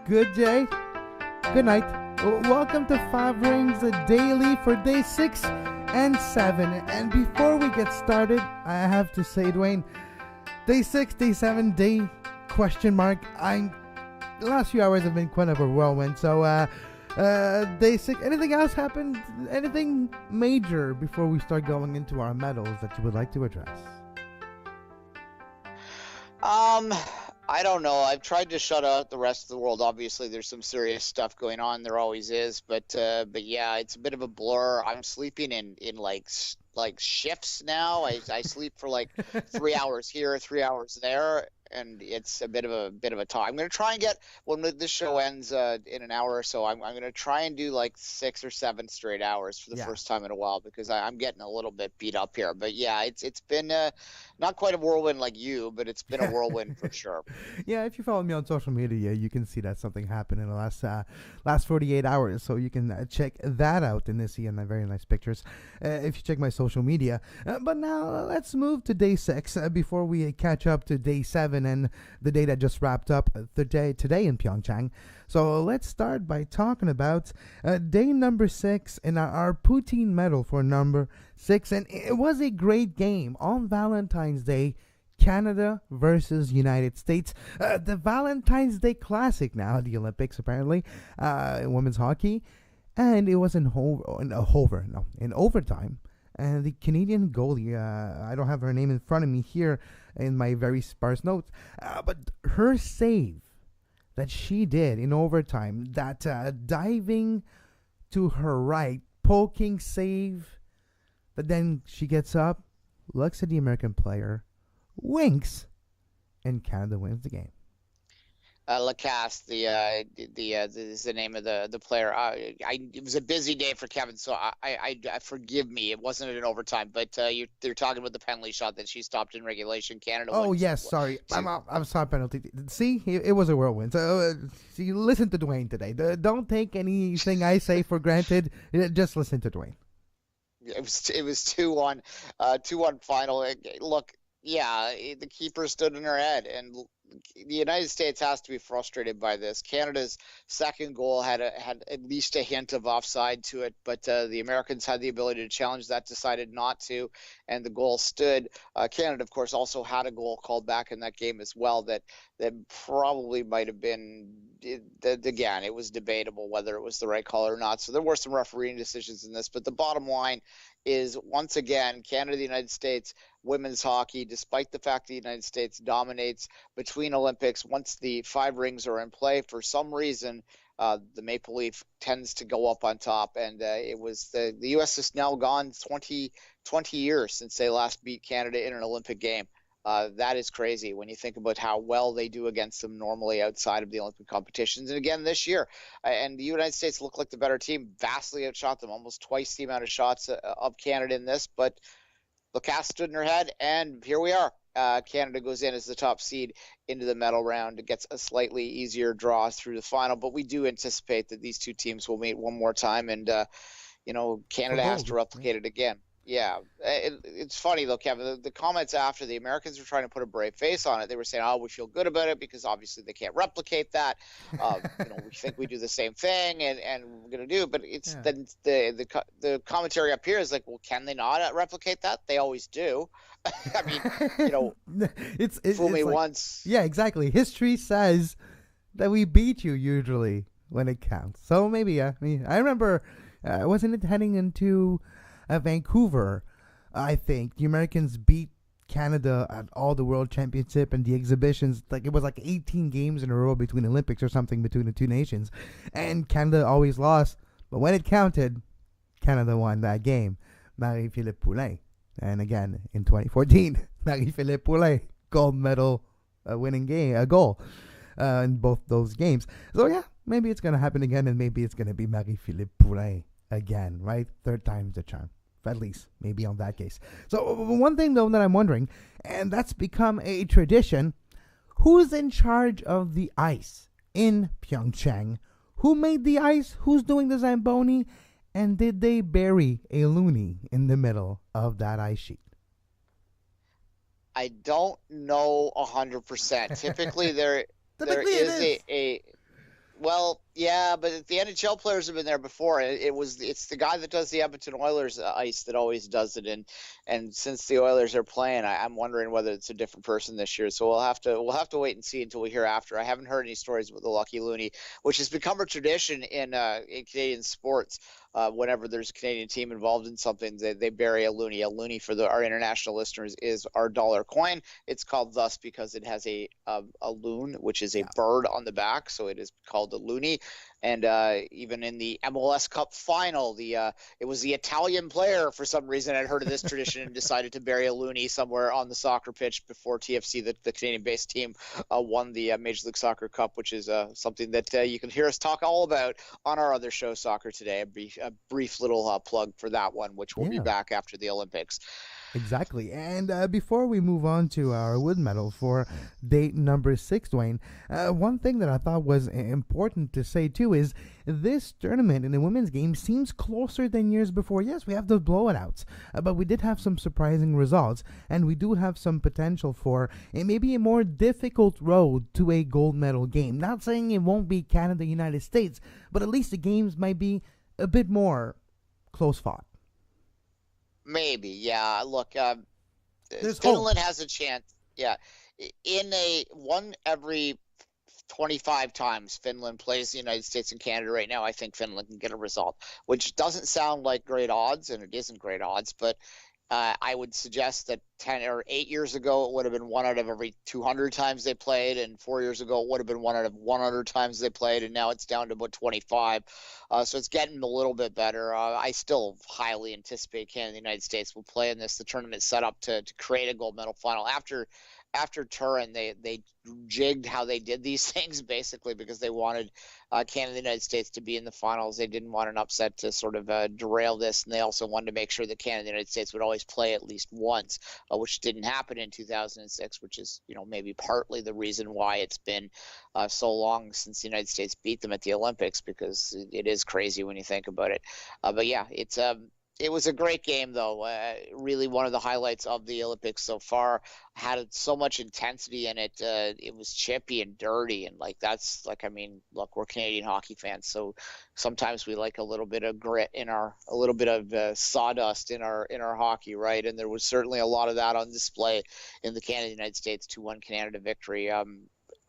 good day, good night. Welcome to Five Rings a Daily for day 6 and 7. And before we get started, I have to say, Duane, day 6, day 7, day question mark. The last few hours have been quite of a whirlwind. So, day 6, anything else happened? Anything major before we start going into our medals that you would like to address? I don't know. I've tried to shut out the rest of the world. Obviously, there's some serious stuff going on. There always is. But yeah, it's a bit of a blur. I'm sleeping in like shifts now. I sleep for like 3 hours here, 3 hours there, and it's a bit of a talk. I'm gonna try and get, when this show ends in an hour or so, I'm gonna try and do like 6 or 7 straight hours for the first time in a while, because I'm getting a little bit beat up here. But yeah, it's been not quite a whirlwind like you, but it's been a whirlwind for sure. Yeah, if you follow me on social media, you can see that something happened in the last 48 hours. So you can check that out and see very nice pictures if you check my social media. But now let's move to day 6 before we catch up to day 7 and the day that just wrapped up today in PyeongChang. So let's start by talking about day number 6 and our poutine medal for number 6. And it was a great game on Valentine's Day. Canada versus United States. The Valentine's Day Classic now, the Olympics apparently, in women's hockey. And it was in overtime. And the Canadian goalie, I don't have her name in front of me here in my very sparse notes, but her save that she did in overtime, that diving to her right, poking save, but then she gets up, looks at the American player, winks, and Canada wins the game. Lacasse, is the name of the player. It was a busy day for Kevin, so I forgive me. It wasn't an overtime, but they're talking about the penalty shot that she stopped in regulation. Canada. Oh yes, sorry, I'm sorry. Penalty. See, it was a whirlwind. So see, listen to Duane today. Don't take anything I say for granted. Just listen to Duane. It was 2-1, 2-1 final. Look, yeah, the keeper stood in her head, and the United States has to be frustrated by this. Canada's second goal had at least a hint of offside to it, but the Americans had the ability to challenge that, decided not to, and the goal stood. Canada, of course, also had a goal called back in that game as well that probably might have been, again, it was debatable whether it was the right call or not. So there were some refereeing decisions in this, but the bottom line is, once again, Canada, the United States, women's hockey, despite the fact the United States dominates between Olympics, once the 5 rings are in play, for some reason, the Maple Leaf tends to go up on top. And it was the U.S. has now gone 20 years since they last beat Canada in an Olympic game. That is crazy when you think about how well they do against them normally outside of the Olympic competitions. And again, this year, and the United States looked like the better team, vastly outshot them, almost twice the amount of shots of Canada in this. But Lacasse stood in her head, and here we are. Canada goes in as the top seed into the medal round. It gets a slightly easier draw through the final, but we do anticipate that these two teams will meet one more time, and Canada has to replicate it again. Yeah, it's funny though, Kevin. The comments after, the Americans were trying to put a brave face on it. They were saying, "Oh, we feel good about it because obviously they can't replicate that. We think we do the same thing, and we're going to do." But it's the commentary up here is like, "Well, can they not replicate that? They always do." I mean, it's fool me like, once. Yeah, exactly. History says that we beat you usually when it counts. So maybe I remember, wasn't it heading into Vancouver, I think the Americans beat Canada at all the World Championship and the exhibitions. Like, it was like 18 games in a row between Olympics or something between the two nations, and Canada always lost. But when it counted, Canada won that game. Marie-Philippe Poulin, and again in 2014, Marie-Philippe Poulin, gold medal winning goal in both those games. So yeah, maybe it's gonna happen again, and maybe it's gonna be Marie-Philippe Poulin again, right? Third time's the charm. At least, maybe on that case. So one thing, though, that I'm wondering, and that's become a tradition, who's in charge of the ice in PyeongChang? Who made the ice? Who's doing the Zamboni? And did they bury a loonie in the middle of that ice sheet? I don't know 100%. Typically, there is a Well, yeah, but the NHL players have been there before. It's the guy that does the Edmonton Oilers ice that always does it, and since the Oilers are playing, I'm wondering whether it's a different person this year. So we'll have to wait and see until we hear after. I haven't heard any stories about the Lucky Looney, which has become a tradition in Canadian sports. Whenever there's a Canadian team involved in something, they bury a loonie. A loonie for our international listeners is our dollar coin. It's called thus because it has a loon, which is a Yeah. bird on the back, so it is called a loonie. And even in the MLS Cup final, it was the Italian player for some reason had heard of this tradition and decided to bury a loonie somewhere on the soccer pitch before TFC, the Canadian-based team, won the Major League Soccer Cup, which is something that you can hear us talk all about on our other show, Soccer Today. A brief little plug for that one, which will be Yeah. back after the Olympics. Exactly. And before we move on to our wood medal for date number 6, Dwayne, one thing that I thought was important to say too is this tournament in the women's game seems closer than years before. Yes, we have the blowouts, but we did have some surprising results, and we do have some potential for maybe a more difficult road to a gold medal game. Not saying it won't be Canada, United States, but at least the games might be a bit more close fought. Maybe, yeah. Look, There's hope. Finland has a chance. Yeah, in a one every 25 times Finland plays the United States and Canada right now, I think Finland can get a result, which doesn't sound like great odds, and it isn't great odds, but I would suggest that 10 or 8 years ago, it would have been one out of every 200 times they played, and 4 years ago, it would have been one out of 100 times they played, and now it's down to about 25. So it's getting a little bit better. I still highly anticipate Canada and the United States will play in this. The tournament's set up to create a gold medal final. After Turin, they jigged how they did these things basically because they wanted Canada and the United States to be in the finals. They didn't want an upset to sort of derail this, and they also wanted to make sure that Canada and the United States would always play at least once, which didn't happen in 2006, which is maybe partly the reason why it's been so long since the United States beat them at the Olympics, because it is crazy when you think about it. But yeah, it was a great game, though. Really one of the highlights of the Olympics so far. Had so much intensity in it. It was chippy and dirty, and I mean, look, we're Canadian hockey fans, so sometimes we like a little bit of grit a little bit of sawdust in our hockey, right? And there was certainly a lot of that on display in the Canada-United States 2-1 Canada victory.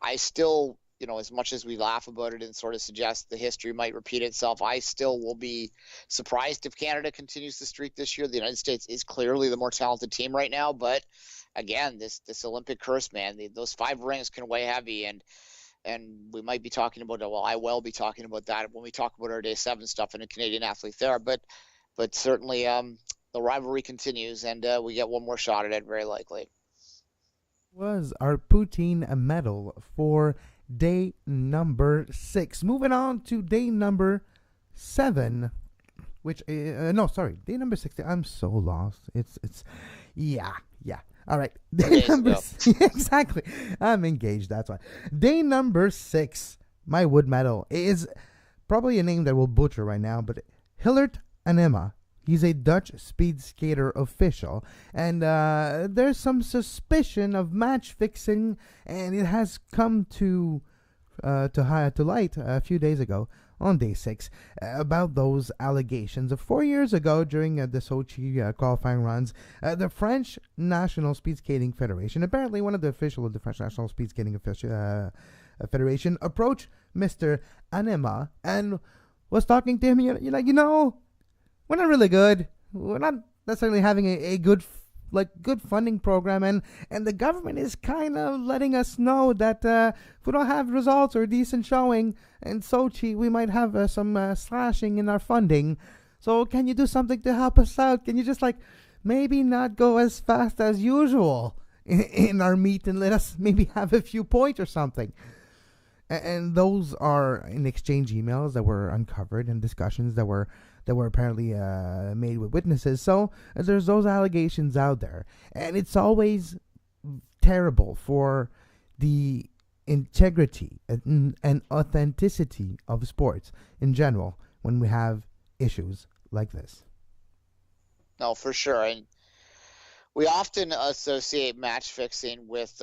I still, as much as we laugh about it and sort of suggest the history might repeat itself, I still will be surprised if Canada continues the streak this year. The United States is clearly the more talented team right now, but again, this Olympic curse, man, those 5 rings can weigh heavy, and we might be talking about it. Well, I will be talking about that when we talk about our Day 7 stuff and a Canadian athlete there, but certainly the rivalry continues, and we get one more shot at it, very likely. Was our poutine medal for day number 6. Moving on to day number 7, which no, sorry, day number 6. I'm so lost. It's yeah. All right, day number exactly. I'm engaged. That's why. Day number 6. My wood medal is probably a name that we'll butcher right now, but Hillert Anema. He's a Dutch speed skater official, and there's some suspicion of match fixing, and it has come to light a few days ago on day 6 about those allegations. 4 years ago, during the Sochi qualifying runs, the French National Speed Skating Federation, apparently one of the officials of the French National Speed Skating Federation, approached Mr. Anema and was talking to him. You're like, we're not really good. We're not necessarily having a good funding program, and the government is kind of letting us know that if we don't have results or decent showing in Sochi, we might have some slashing in our funding. So can you do something to help us out? Can you just maybe not go as fast as usual in our meet and let us maybe have a few points or something? And those are in exchange emails that were uncovered and discussions that were apparently made with witnesses. So there's those allegations out there, and it's always terrible for the integrity and authenticity of sports in general when we have issues like this. No, for sure. And We often associate match fixing with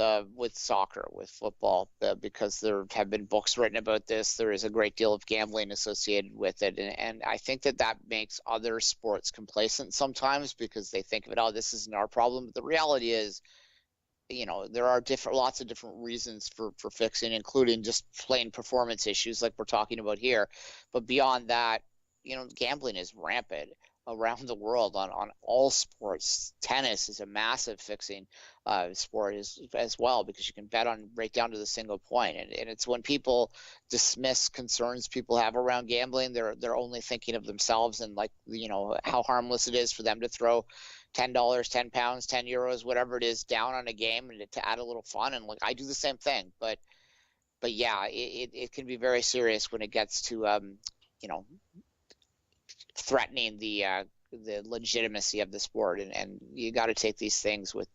soccer, with football, because there have been books written about this. There is a great deal of gambling associated with it, and I think that makes other sports complacent sometimes because they think of it, oh, this isn't our problem. But the reality is, there are lots of different reasons for fixing, including just plain performance issues like we're talking about here. But beyond that, gambling is rampant around the world on all sports. Tennis is a massive fixing sport as well, because you can bet on right down to the single point. And it's when people dismiss concerns people have around gambling, they're only thinking of themselves and like, how harmless it is for them to throw $10, 10 pounds, 10 euros, whatever it is, down on a game and to add a little fun. And like, I do the same thing, but yeah, it can be very serious when it gets to, threatening the legitimacy of the sport. And you got to take these things with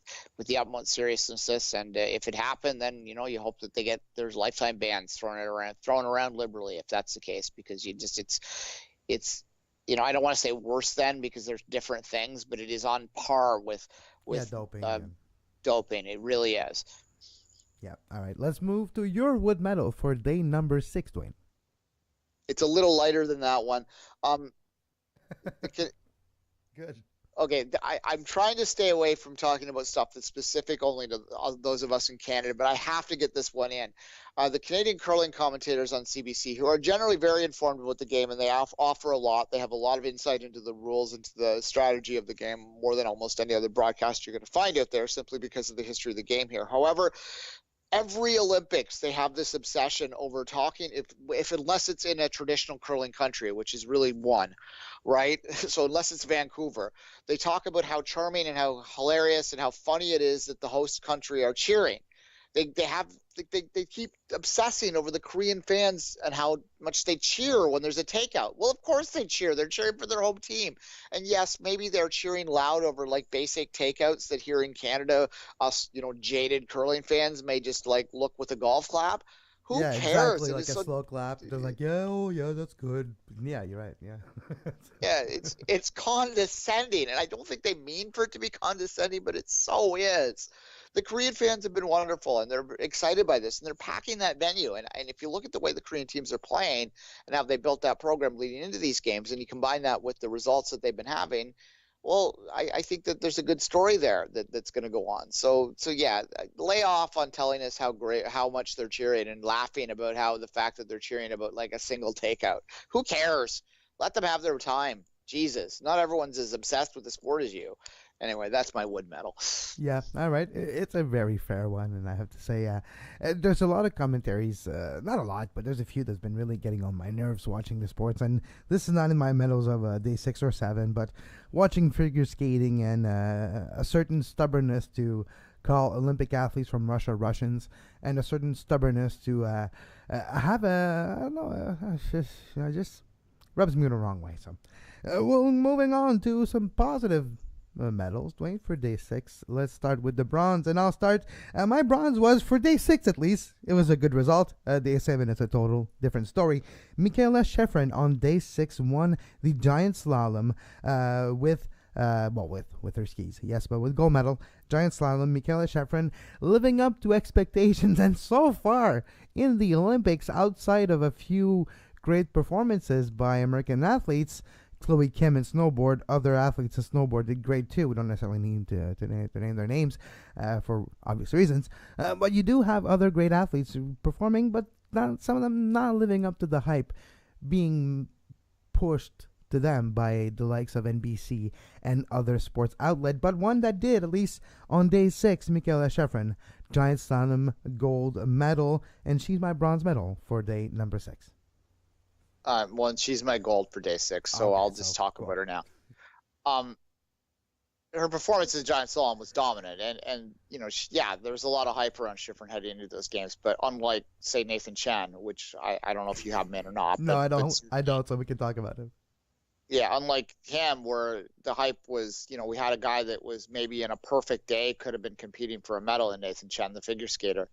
the utmost seriousness. And if it happened, then, you hope that there's lifetime bans thrown around liberally if that's the case, because it's, I don't want to say worse than, because there's different things, but it is on par with doping. Doping. It really is. Yeah. All right. Let's move to your wood medal for day number 6, Duane. It's a little lighter than that one. Good. Okay, I'm trying to stay away from talking about stuff that's specific only to those of us in Canada, but I have to get this one in. The Canadian curling commentators on CBC, who are generally very informed about the game, and they offer a lot. They have a lot of insight into the rules, into the strategy of the game, more than almost any other broadcast you're going to find out there, simply because of the history of the game here. However, every Olympics, they have this obsession over talking, if unless it's in a traditional curling country, which is really one, right? So unless it's Vancouver, they talk about how charming and how hilarious and how funny it is that the host country are cheering. They keep obsessing over the Korean fans and how much they cheer when there's a takeout. Well, of course they cheer. They're cheering for their home team. And yes, maybe they're cheering loud over like basic takeouts that here in Canada, us, jaded curling fans may just like look with a golf clap. Who cares? Exactly, like a slow clap. They're like, yeah, that's good. Yeah, you're right. Yeah. Yeah, it's condescending, and I don't think they mean for it to be condescending, but it so is. The Korean fans have been wonderful, and they're excited by this, and they're packing that venue. And if you look at the way the Korean teams are playing and how they built that program leading into these games, and you combine that with the results that they've been having, well, I think that there's a good story there that's going to go on. So yeah, lay off on telling us how much they're cheering and laughing about how the fact that they're cheering about like a single takeout. Who cares? Let them have their time. Jesus, not everyone's as obsessed with the sport as you. Anyway, that's my wood medal. Yeah, all right. It's a very fair one, and I have to say, there's a lot of commentaries, not a lot, but there's a few that's been really getting on my nerves watching the sports, and this is not in my medals of day 6 or 7, but watching figure skating and a certain stubbornness to call Olympic athletes from Russia Russians, and a certain stubbornness to have I don't know, just rubs me the wrong way. So, well, moving on to some positive medals, Duane, for day 6. Let's start with the bronze, and I'll start. My bronze was for day 6 at least. It was a good result. Day 7 is a total different story. Michaela Schifrin on day 6 won the giant slalom with her skis, yes, but with gold medal. Giant slalom, Michaela Schifrin living up to expectations, and so far in the Olympics, outside of a few great performances by American athletes, Chloe Kim in snowboard, other athletes in snowboard did great too. We don't necessarily need to name their names for obvious reasons. But you do have other great athletes performing, but some of them not living up to the hype being pushed to them by the likes of NBC and other sports outlet. But one that did, at least on day 6, Michaela Schifrin, giant slalom gold medal, and she's my bronze medal for day number 6. Well, she's my gold for day 6, so okay, I'll just talk about her now. Her performance in giant slalom was dominant, and there was a lot of hype around Schifrin heading into those games. But unlike, say, Nathan Chen, which I don't know if you have him in or not. No, I don't. So we can talk about him. Yeah, unlike him, where the hype was, we had a guy that was maybe in a perfect day could have been competing for a medal in Nathan Chen, the figure skater.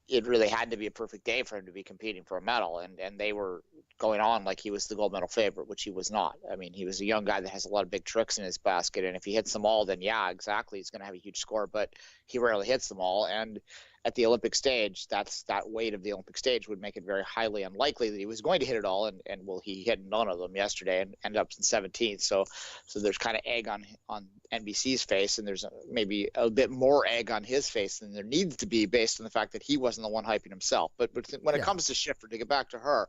it really had to be a perfect day for him to be competing for a medal, and they were going on like he was the gold medal favorite, which he was not. I mean, he was a young guy that has a lot of big tricks in his basket, and if he hits them all, then yeah, exactly, he's going to have a huge score, but he rarely hits them all. And at the Olympic stage, that weight of the Olympic stage would make it very highly unlikely that he was going to hit it all, and well, he hit none of them yesterday and ended up in 17th. So there's kind of egg on NBC's face, and there's maybe a bit more egg on his face than there needs to be based on the fact that he wasn't the one hyping himself. But when it comes to Schiffer, to get back to her,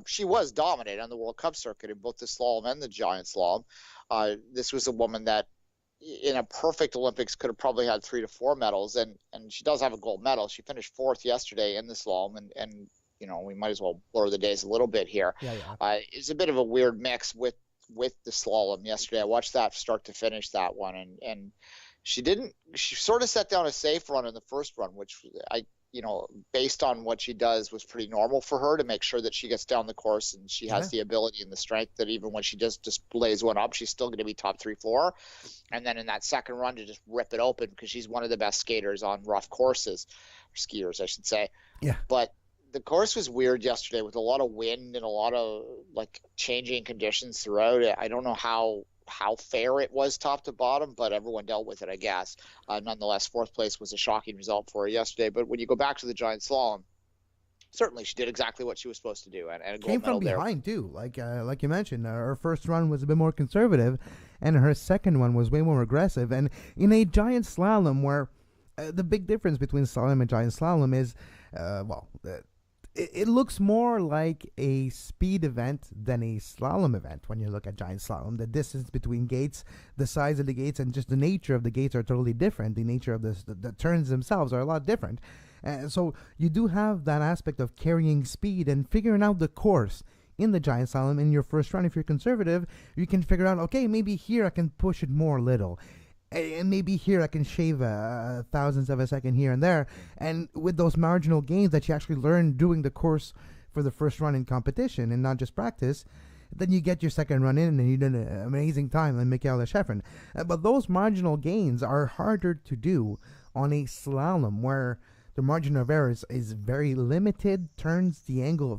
she was dominant on the World Cup circuit in both the slalom and the giant slalom. This was a woman that in a perfect Olympics could have probably had 3 to 4 medals, and she does have a gold medal. She finished 4th yesterday in the slalom, and you know, we might as well blur the days a little bit here. It's a bit of a weird mix with the slalom yesterday. I watched that start to finish, that one, and she sort of set down a safe run in the first run, which based on what she does, was pretty normal for her, to make sure that she gets down the course and she has the ability and the strength that even when she just lays one up, she's still going to be top 3-4. And then in that second run, to just rip it open, because she's one of the best skaters on rough courses, or skiers, I should say. Yeah. But the course was weird yesterday, with a lot of wind and a lot of changing conditions throughout it. I don't know how fair it was top to bottom, but everyone dealt with it, I guess. Nonetheless, 4th place was a shocking result for her yesterday. But when you go back to the giant slalom, certainly she did exactly what she was supposed to do, and a gold came from medal behind too. Like you mentioned, her first run was a bit more conservative, and her second one was way more aggressive. And in a giant slalom, where the big difference between slalom and giant slalom is, it looks more like a speed event than a slalom event when you look at giant slalom. The distance between gates, the size of the gates, and just the nature of the gates are totally different. The nature of the turns themselves are a lot different. So you do have that aspect of carrying speed and figuring out the course in the giant slalom. In your first run, if you're conservative, you can figure out, okay, maybe here I can push it more little. And maybe here I can shave thousandths of a second here and there. And with those marginal gains that you actually learn doing the course for the first run in competition and not just practice, then you get your second run in and you did an amazing time like Michaela Schifrin. But those marginal gains are harder to do on a slalom, where the margin of error is very limited. The angle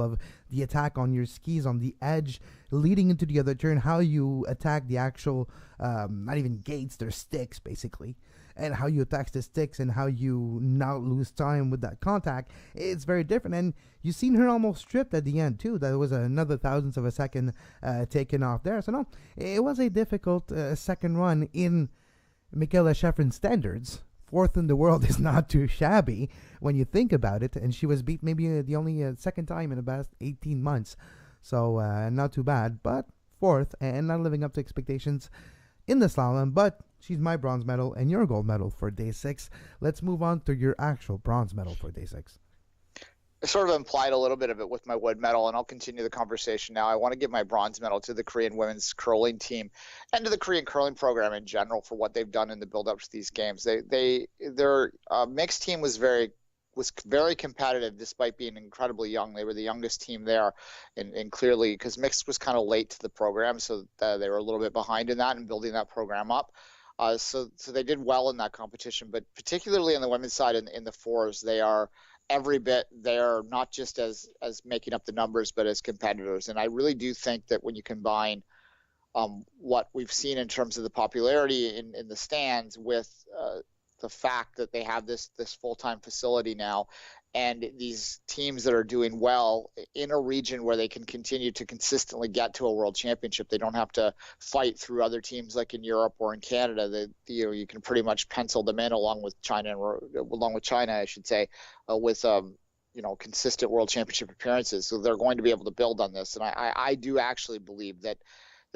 of the attack on your skis on the edge leading into the other turn, how you attack the actual, not even gates, they're sticks basically, and how you attack the sticks and how you not lose time with that contact, it's very different. And you've seen her almost stripped at the end too. That was another thousandth of a second taken off there. So no, it was a difficult second run in Michaela Schifrin's standards. 4th in the world is not too shabby when you think about it, and she was beat maybe the only second time in the past 18 months, so not too bad, but 4th and not living up to expectations in the slalom. But she's my bronze medal and your gold medal for day 6. Let's move on to your actual bronze medal for day 6. I sort of implied a little bit of it with my wood medal, and I'll continue the conversation now. I want to give my bronze medal to the Korean women's curling team and to the Korean curling program in general for what they've done in the build-up to these games. Their mixed team was very competitive despite being incredibly young. They were the youngest team there, and clearly, because mixed was kind of late to the program, so they were a little bit behind in that and building that program up. So they did well in that competition, but particularly on the women's side in the fours, they are every bit there, not just as making up the numbers, but as competitors. And I really do think that when you combine what we've seen in terms of the popularity in the stands with the fact that they have this full-time facility now, and these teams that are doing well in a region where they can continue to consistently get to a world championship. They don't have to fight through other teams like in Europe or in Canada. That you can pretty much pencil them in along with China, I should say, with consistent world championship appearances. So they're going to be able to build on this, and I do actually believe that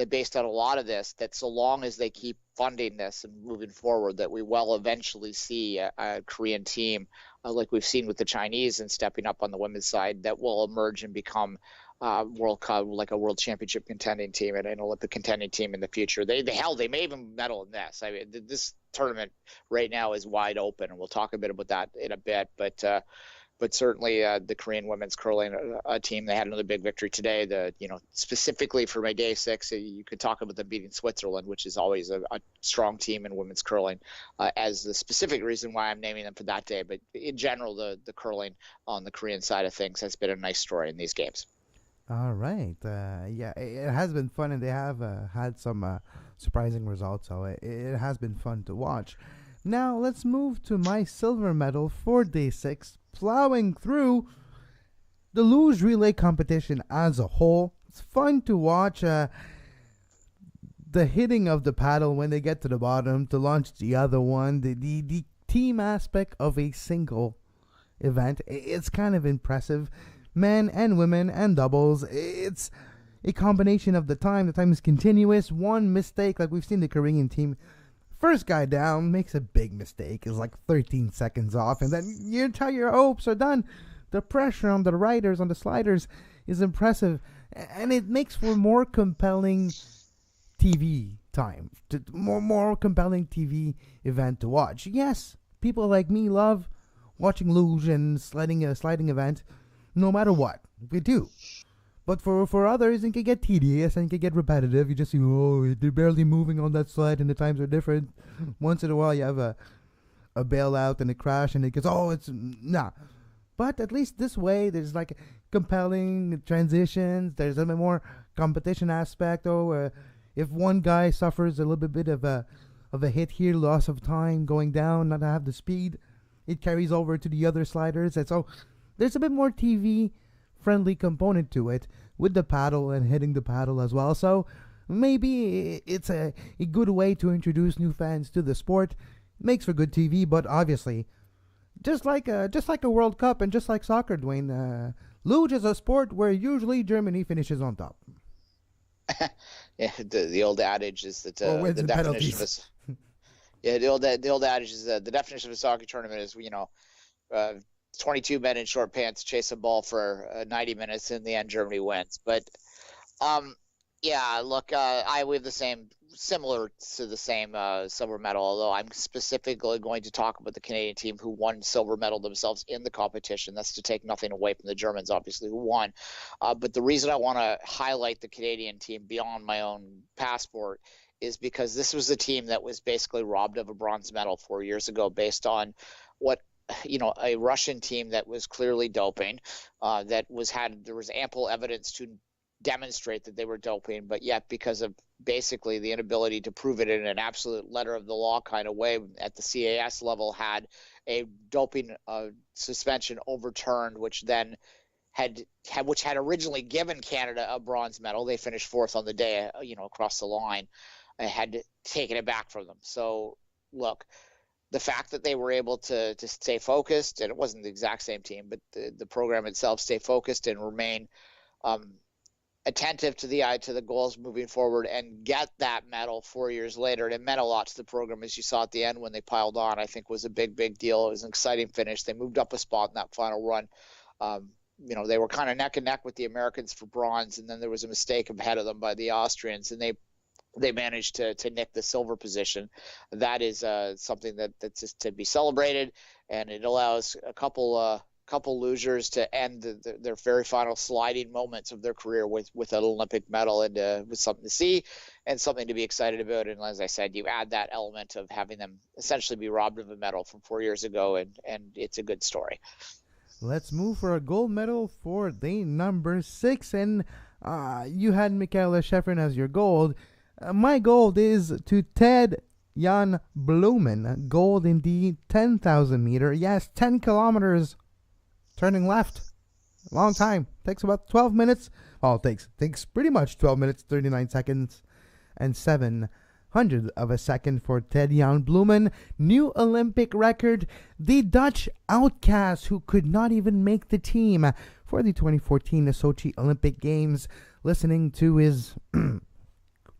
based on a lot of this, that so long as they keep funding this and moving forward, that we will eventually see a Korean team like we've seen with the Chinese and stepping up on the women's side, that will emerge and become World Cup, like a world championship contending team and an Olympic contending team in the future. They may even medal in this. I mean, this tournament right now is wide open, and we'll talk a bit about that in a bit. But but certainly the Korean women's curling team, they had another big victory today. Specifically for my day 6, you could talk about them beating Switzerland, which is always a strong team in women's curling, as the specific reason why I'm naming them for that day. But in general, the curling on the Korean side of things has been a nice story in these games. All right. Yeah, it has been fun, and they have had some surprising results, so it has been fun to watch. Now, let's move to my silver medal for day 6, plowing through the luge relay competition as a whole. It's fun to watch the hitting of the paddle when they get to the bottom to launch the other one. The team aspect of a single event, it's kind of impressive. Men and women and doubles, it's a combination of the time. The time is continuous. One mistake, like we've seen the Korean team, first guy down makes a big mistake, is like 13 seconds off, and then your entire hopes are done. The pressure on the riders, on the sliders, is impressive, and it makes for more compelling TV time, more compelling TV event to watch. Yes, people like me love watching luge and sliding event, no matter what we do. But for others, it can get tedious and it can get repetitive. You just see, oh, they're barely moving on that slide and the times are different. Once in a while, you have a bailout and a crash and it gets, it's, nah. But at least this way, there's like compelling transitions. There's a bit more competition aspect. If one guy suffers a little bit of a hit here, loss of time, going down, not have the speed, it carries over to the other sliders. And so there's a bit more TV-friendly component to it with the paddle and hitting the paddle as well. So maybe it's a good way to introduce new fans to the sport. Makes for good TV, but obviously, just like a World Cup and just like soccer, Duane, luge is a sport where usually Germany finishes on top. Yeah, the old adage is that the definition of the old adage is that the definition of a soccer tournament is 22 men in short pants chase a ball for 90 minutes. In the end, Germany wins. But look, I have similar to the same silver medal, although I'm specifically going to talk about the Canadian team who won silver medal themselves in the competition. That's to take nothing away from the Germans, obviously, who won. But the reason I want to highlight the Canadian team beyond my own passport is because this was a team that was basically robbed of a bronze medal 4 years ago based on what a Russian team that was clearly doping, there was ample evidence to demonstrate that they were doping, but yet because of basically the inability to prove it in an absolute letter of the law kind of way at the CAS level, had a doping suspension overturned, which then had originally given Canada a bronze medal. They finished fourth on the day, across the line, had taken it back from them. So look, the fact that they were able to stay focused, and it wasn't the exact same team, but the program itself stay focused and remain attentive to the goals moving forward and get that medal 4 years later. And it meant a lot to the program, as you saw at the end when they piled on, I think was a big deal. It was an exciting finish. They moved up a spot in that final run. They were kind of neck and neck with the Americans for bronze, and then there was a mistake ahead of them by the Austrians, and they managed to nick the silver position. That is something that's just to be celebrated, and it allows a couple losers to end their very final sliding moments of their career with an Olympic medal, and with something to see and something to be excited about. And as I said, you add that element of having them essentially be robbed of a medal from 4 years ago, and it's a good story. Let's move for a gold medal for day number 6, and you had Michaela Schifrin as your gold. My gold is to Ted-Jan Blumen, gold in the 10,000 meter. Yes, 10 kilometers turning left. Long time. Takes about 12 minutes. Well, it takes pretty much 12 minutes, 39 seconds, and 700 of a second for Ted-Jan Blumen. New Olympic record. The Dutch outcast who could not even make the team for the 2014 Sochi Olympic Games. Listening to his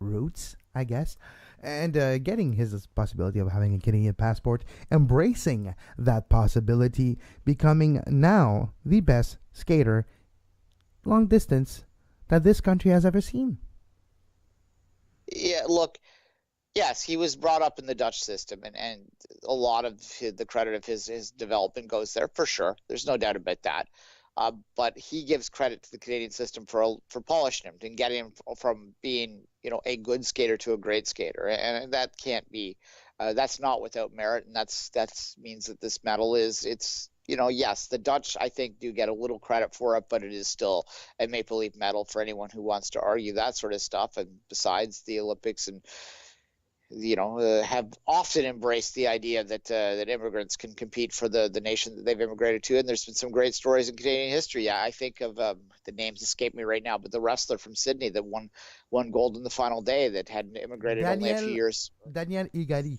roots, I guess, and getting his possibility of having a Canadian passport, embracing that possibility, becoming now the best skater long distance that this country has ever seen. Yeah, look, Yes, he was brought up in the Dutch system, and a lot of the credit of his development goes there for sure. There's no doubt about that. But he gives credit to the Canadian system for polishing him and getting him from being, a good skater to a great skater, and that can't be. That's not without merit, and that means that this medal it's. Yes, the Dutch, I think, do get a little credit for it, but it is still a Maple Leaf medal for anyone who wants to argue that sort of stuff. And besides, the Olympics and have often embraced the idea that immigrants can compete for the nation that they've immigrated to. And there's been some great stories in Canadian history. Yeah, I think of the names escape me right now, but the wrestler from Sydney that won gold in the final day that had immigrated only a few years. Daniel Igari.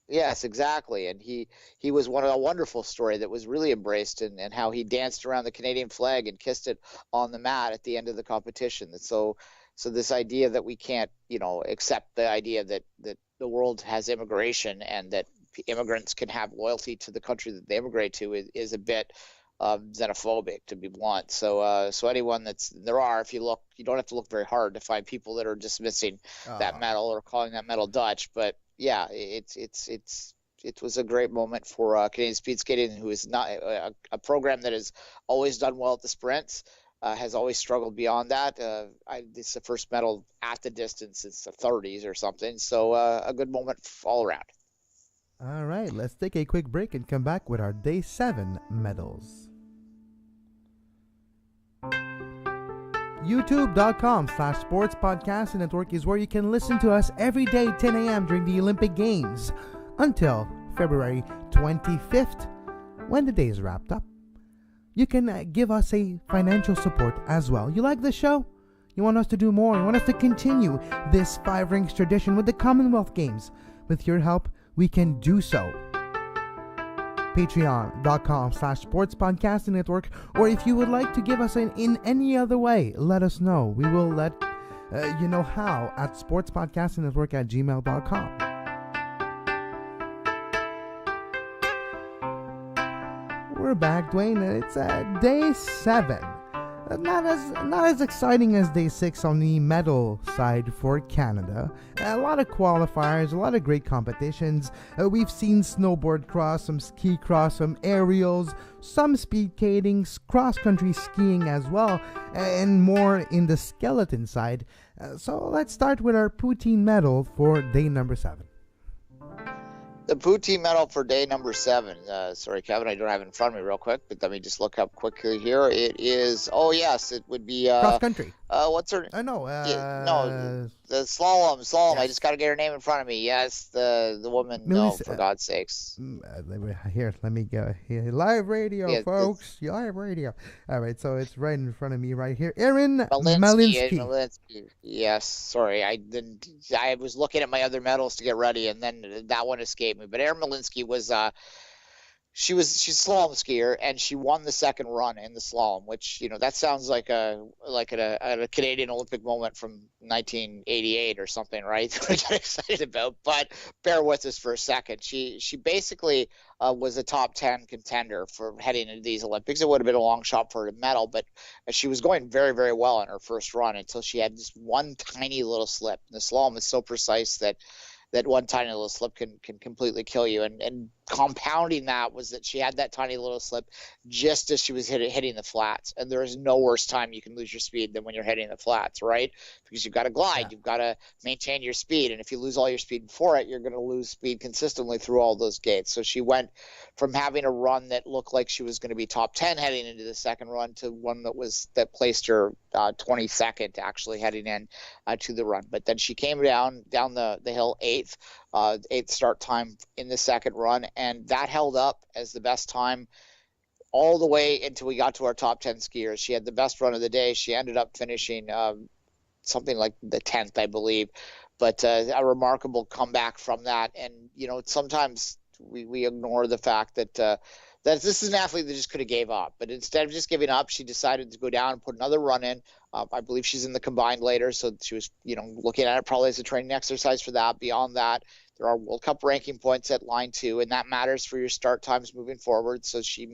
Yes, exactly. And he was one of a wonderful story that was really embraced, and how he danced around the Canadian flag and kissed it on the mat at the end of the competition. So this idea that we can't, accept the idea that the world has immigration and that immigrants can have loyalty to the country that they immigrate to is a bit xenophobic, to be blunt. So anyone if you look, you don't have to look very hard to find people that are dismissing that medal or calling that medal Dutch. But yeah, it was a great moment for Canadian speed skating, who is not a program that has always done well at the sprints. Has always struggled beyond that. This is the first medal at the distance since the 30s or something. So a good moment all around. All right, let's take a quick break and come back with our Day 7 medals. YouTube.com/Sports Podcast Network is where you can listen to us every day, 10 a.m. during the Olympic Games until February 25th, when the day is wrapped up. You can give us a financial support as well. You like the show? You want us to do more? You want us to continue this Five Rings tradition with the Commonwealth Games? With your help, we can do so. Patreon.com/Sports Podcasting Network, or if you would like to give us in any other way, let us know. We will let you know how at sportspodcastingnetwork@gmail.com. We're back, Duane. It's Day 7. Not as exciting as Day 6 on the medal side for Canada. A lot of qualifiers, a lot of great competitions. We've seen snowboard cross, some ski cross, some aerials, some speed skating, cross-country skiing as well, and more in the skeleton side. So let's start with our poutine medal for Day number 7. The poutine medal for Day number 7. Sorry, Kevin, I don't have it in front of me real quick, but let me just look up quickly here. It is, yes, it would be cross country. What's her? No, the slalom. Yes. Yes. I just got to get her name in front of me. Yes, the woman. No, for God's sakes. Here, let me go here. Live radio, Yeah, folks. Live radio. All right, so it's right in front of me right here. Erin Malinsky. Malinsky. Yes, sorry, I didn't. I was looking at my other medals to get ready, and then that one escaped me. But Erin Malinsky was she's a slalom skier, and she won the second run in the slalom, which that sounds like a Canadian Olympic moment from 1988 or something, right? That I get excited about. But bear with us for a second. She basically was a top 10 contender for heading into these Olympics. It would have been a long shot for a medal, but she was going very, very well in her first run until she had just one tiny little slip. And the slalom is so precise that one tiny little slip can completely kill you. And compounding that was that she had that tiny little slip just as she was hitting the flats. And there is no worse time you can lose your speed than when you're hitting the flats, right? Because you've got to glide, Yeah. you've got to maintain your speed. And if you lose all your speed before it, you're going to lose speed consistently through all those gates. So she went from having a run that looked like she was going to be top 10 heading into the second run to one that placed her 22nd actually heading in to the run. But then she came down the hill eighth start time in the second run, and that held up as the best time all the way until we got to our top 10 skiers. She had the best run of the day. She ended up finishing something like the 10th, I believe, but a remarkable comeback from that. And sometimes we ignore the fact that this is an athlete that just could have gave up, but instead of just giving up, she decided to go down and put another run in. I believe she's in the combined later, so she was looking at it probably as a training exercise for that. Beyond that, there are World Cup ranking points at line 2, and that matters for your start times moving forward. So she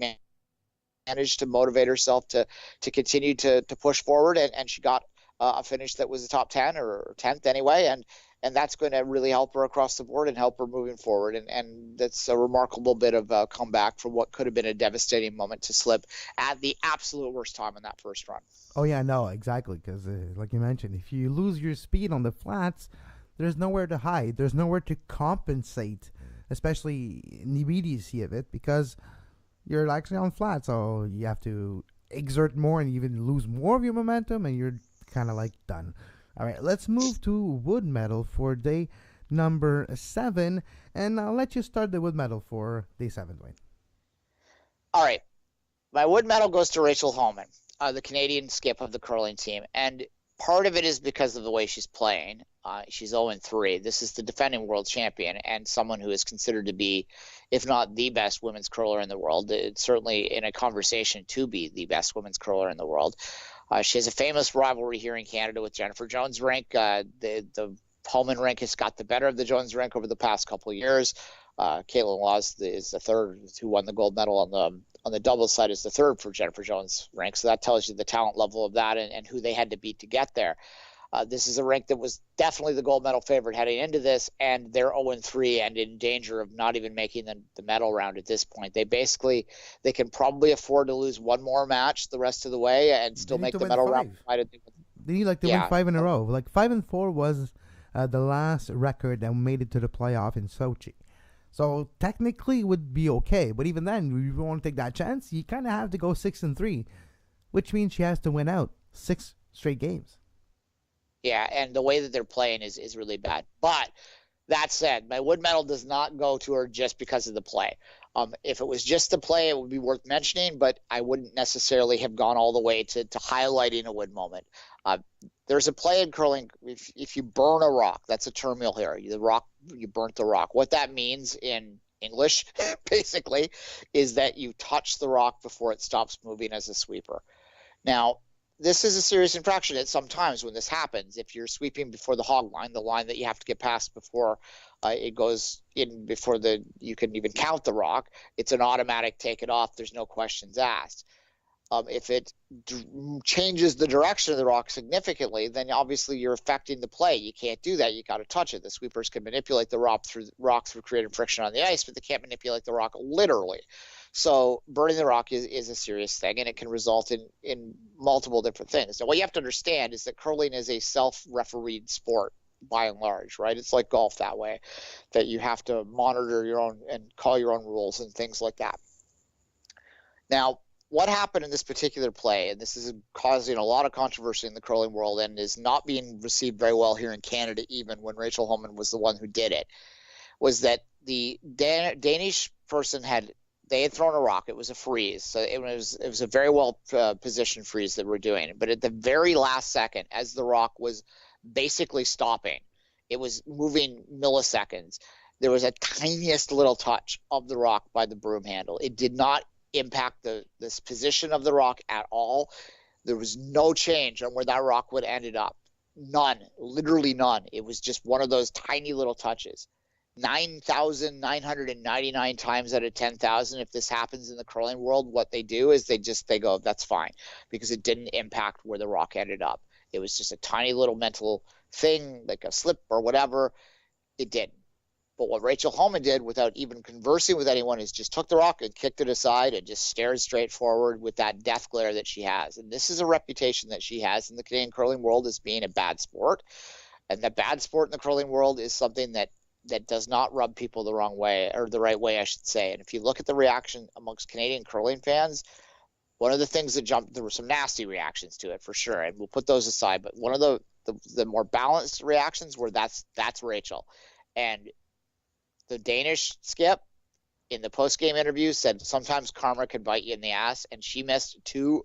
managed to motivate herself to continue to push forward, and she got a finish that was a top 10 or 10th anyway, and that's going to really help her across the board and help her moving forward. And that's a remarkable bit of a comeback from what could have been a devastating moment to slip at the absolute worst time in that first run. Oh yeah, no, exactly. Because like you mentioned, if you lose your speed on the flats, there's nowhere to hide. There's nowhere to compensate, especially in the immediacy of it, because you're actually on flat, so you have to exert more and even lose more of your momentum, and you're kind of like done. All right, let's move to wood medal for day number 7, and I'll let you start the wood medal for day 7, Duane. All right, my wood medal goes to Rachel Homan, the Canadian skip of the curling team, and part of it is because of the way she's playing. She's 0-3. This is the defending world champion and someone who is considered to be, if not the best women's curler in the world, it's certainly in a conversation to be the best women's curler in the world. She has a famous rivalry here in Canada with Jennifer Jones-Rink. The Homan rink has got the better of the Jones-Rink over the past couple of years. Caitlin Laws is the third, who won the gold medal on the doubles side, is the third for Jennifer Jones-Rink. So that tells you the talent level of that and who they had to beat to get there. This is a rink that was definitely the gold medal favorite heading into this, and they're 0-3 and in danger of not even making the medal round at this point. They can probably afford to lose one more match the rest of the way and still make the medal round. They need to win 5 in a row. Like 5-4 was the last record that made it to the playoff in Sochi. So technically it would be okay, but even then, if you want to take that chance, you kind of have to go 6-3, which means she has to win out 6 straight games. Yeah, and the way that they're playing is really bad. But that said, my wood medal does not go to her just because of the play. If it was just the play, it would be worth mentioning, but I wouldn't necessarily have gone all the way to highlighting a wood moment. There's a play in curling, if you burn a rock, that's a term you'll hear. You burnt the rock. What that means in English, basically, is that you touch the rock before it stops moving as a sweeper. Now, this is a serious infraction at some times when this happens. If you're sweeping before the hog line, the line that you have to get past before it goes in, before you can even count the rock, it's an automatic take it off. There's no questions asked. If it changes the direction of the rock significantly, then obviously you're affecting the play. You can't do that. You got to touch it. The sweepers can manipulate the rock through creating friction on the ice, but they can't manipulate the rock literally. So burning the rock is a serious thing, and it can result in multiple different things. Now, what you have to understand is that curling is a self-refereed sport by and large, right? It's like golf that way, that you have to monitor your own and call your own rules and things like that. Now, what happened in this particular play, and this is causing a lot of controversy in the curling world and is not being received very well here in Canada, even when Rachel Homan was the one who did it, was that the Danish person had thrown a rock. It was a freeze. So it was a very well positioned freeze that we're doing. But at the very last second, as the rock was basically stopping, it was moving milliseconds, there was a tiniest little touch of the rock by the broom handle. It did not impact this position of the rock at all. There was no change on where that rock would ended up. None, literally none. It was just one of those tiny little touches. 9,999 times out of 10,000, if this happens in the curling world, what they do is they go, that's fine, because it didn't impact where the rock ended up. It was just a tiny little mental thing, like a slip or whatever. It didn't. But what Rachel Homan did, without even conversing with anyone, is just took the rock and kicked it aside and just stared straight forward with that death glare that she has. And this is a reputation that she has in the Canadian curling world as being a bad sport. And the bad sport in the curling world is something that does not rub people the wrong way, or the right way, I should say. And if you look at the reaction amongst Canadian curling fans, one of the things that jumped, there were some nasty reactions to it for sure, and we'll put those aside. But one of the more balanced reactions were that's Rachel. And the Danish skip in the post-game interview said sometimes karma could bite you in the ass, and she missed 2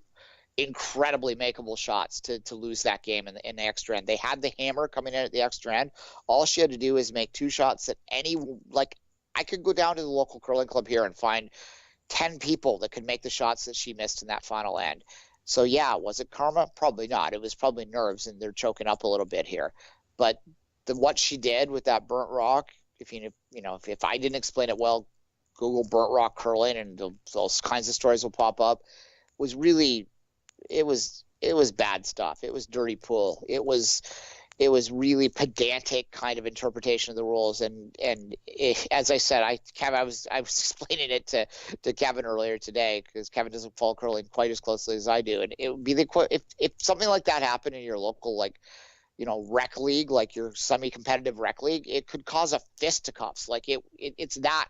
incredibly makeable shots to lose that game in the extra end. They had the hammer coming in at the extra end. All she had to do is make 2 shots that I could go down to the local curling club here and find 10 people that could make the shots that she missed in that final end. So yeah, was it karma? Probably not. It was probably nerves, and they're choking up a little bit here. But what she did with that burnt rock, if I didn't explain it well, Google burnt rock curling and those kinds of stories will pop up, was really, it was bad stuff. It was dirty pool. It was it was really pedantic kind of interpretation of the rules. As I said, Kevin, I was explaining it to Kevin earlier today, because Kevin doesn't follow curling quite as closely as I do, and it would be if something like that happened in your local, like, rec league, like your semi-competitive rec league, it could cause a fisticuffs. Like it's that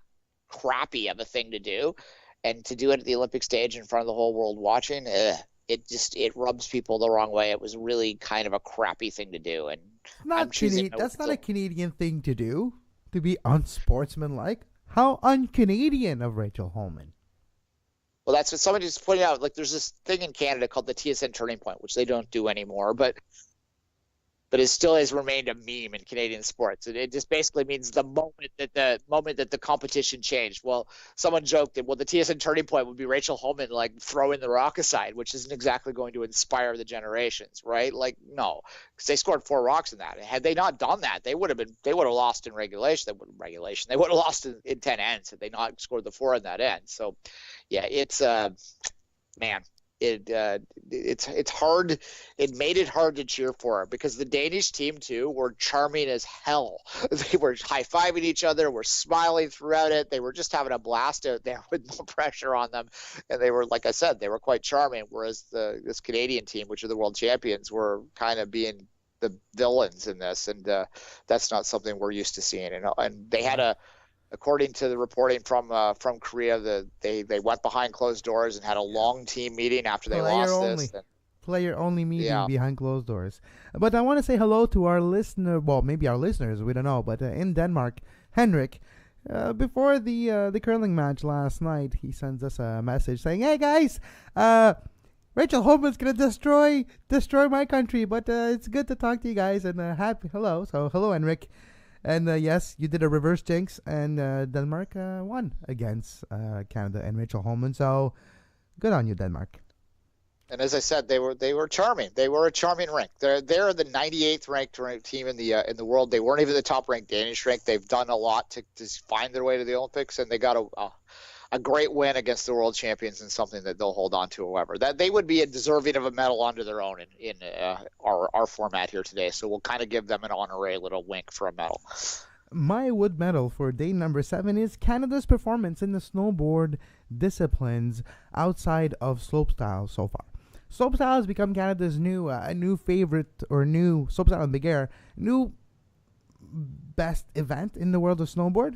crappy of a thing to do, and to do it at the Olympic stage in front of the whole world watching, it rubs people the wrong way. It was really kind of a crappy thing to do, and That's not a Canadian thing to do, to be unsportsmanlike. How un-Canadian of Rachel Holman. Well, that's what somebody just pointed out. Like, there's this thing in Canada called the TSN Turning Point, which they don't do anymore, but it still has remained a meme in Canadian sports. It just basically means the moment that the competition changed. Well, someone joked that, well, the TSN turning point would be Rachel Holman, like, throwing the rock aside, which isn't exactly going to inspire the generations, right? Like, no, because they scored 4 rocks in that. Had they not done that, they would have lost in regulation. They would have lost in 10 ends had they not scored the 4 in that end. So, yeah, it's man. It's hard. It made it hard to cheer for her, because the Danish team too were charming as hell. They were high-fiving each other, were smiling throughout it. They were just having a blast out there with no pressure on them, and they were, like I said, they were quite charming. Whereas this Canadian team, which are the world champions, were kind of being the villains in this, and that's not something we're used to seeing. And they had according to the reporting from Korea, they went behind closed doors and had a long team meeting after they lost this. Player only meeting behind closed doors. But I want to say hello to our listener. Well, maybe our listeners, we don't know. But in Denmark, Henrik, before the curling match last night, he sends us a message saying, "Hey guys, Rachel Holman's gonna destroy my country, but it's good to talk to you guys, and happy hello." So hello, Henrik. And yes, you did a reverse jinx, and Denmark won against Canada and Rachel Holman. So good on you, Denmark. And as I said, they were charming. They were a charming rink. They're the 98th ranked team in the world. They weren't even the top ranked Danish rink. They've done a lot to find their way to the Olympics, and they got a great win against the world champions, and something that they'll hold on to. However, that they would be deserving of a medal onto their own in our format here today. So we'll kind of give them an honorary little wink for a medal. My wood medal for day number 7 is Canada's performance in the snowboard disciplines outside of slopestyle so far. Slopestyle has become Canada's new favorite, or new slopestyle and big air, new best event in the world of snowboard.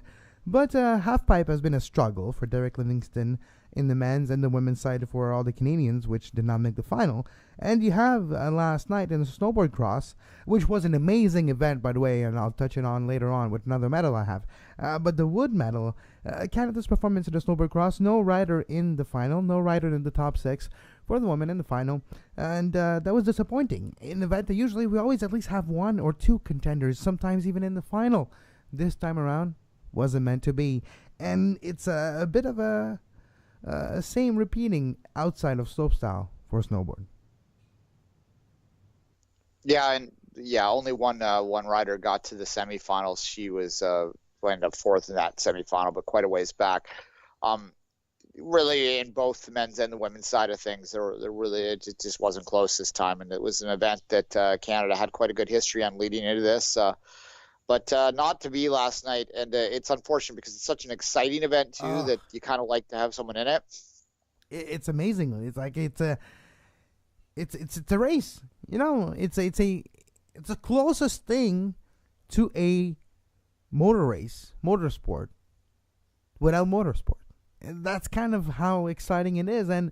But halfpipe has been a struggle for Derek Livingston in the men's and the women's side for all the Canadians, which did not make the final. And you have last night in the snowboard cross, which was an amazing event, by the way, and I'll touch it on later on with another medal I have. But the wood medal, Canada's performance in the snowboard cross, no rider in the final, no rider in the top 6 for the women in the final, and that was disappointing. In the event, usually we always at least have 1 or 2 contenders, sometimes even in the final. This time around, wasn't meant to be, and it's a bit of a same repeating outside of slopestyle for snowboard. Only one rider got to the semifinals. She was ended up 4th in that semifinal, but quite a ways back. Really, in both the men's and the women's side of things, it just wasn't close this time, and it was an event that Canada had quite a good history on leading into this. But not to be last night, and it's unfortunate because it's such an exciting event too that you kind of like to have someone in it. It's amazing. It's like it's a race. You know, it's the closest thing to a motorsport without motorsport, and that's kind of how exciting it is. And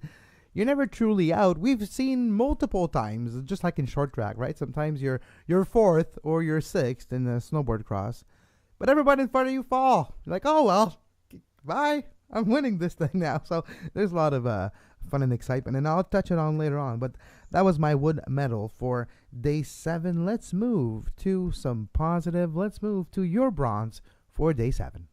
you're never truly out. We've seen multiple times, just like in short track, right? Sometimes you're 4th or you're 6th in the snowboard cross, but everybody in front of you fall. You're like, oh well, bye. I'm winning this thing now. So there's a lot of fun and excitement, and I'll touch it on later on. But that was my wood medal for day 7. Let's move to some positive. Let's move to your bronze for day 7.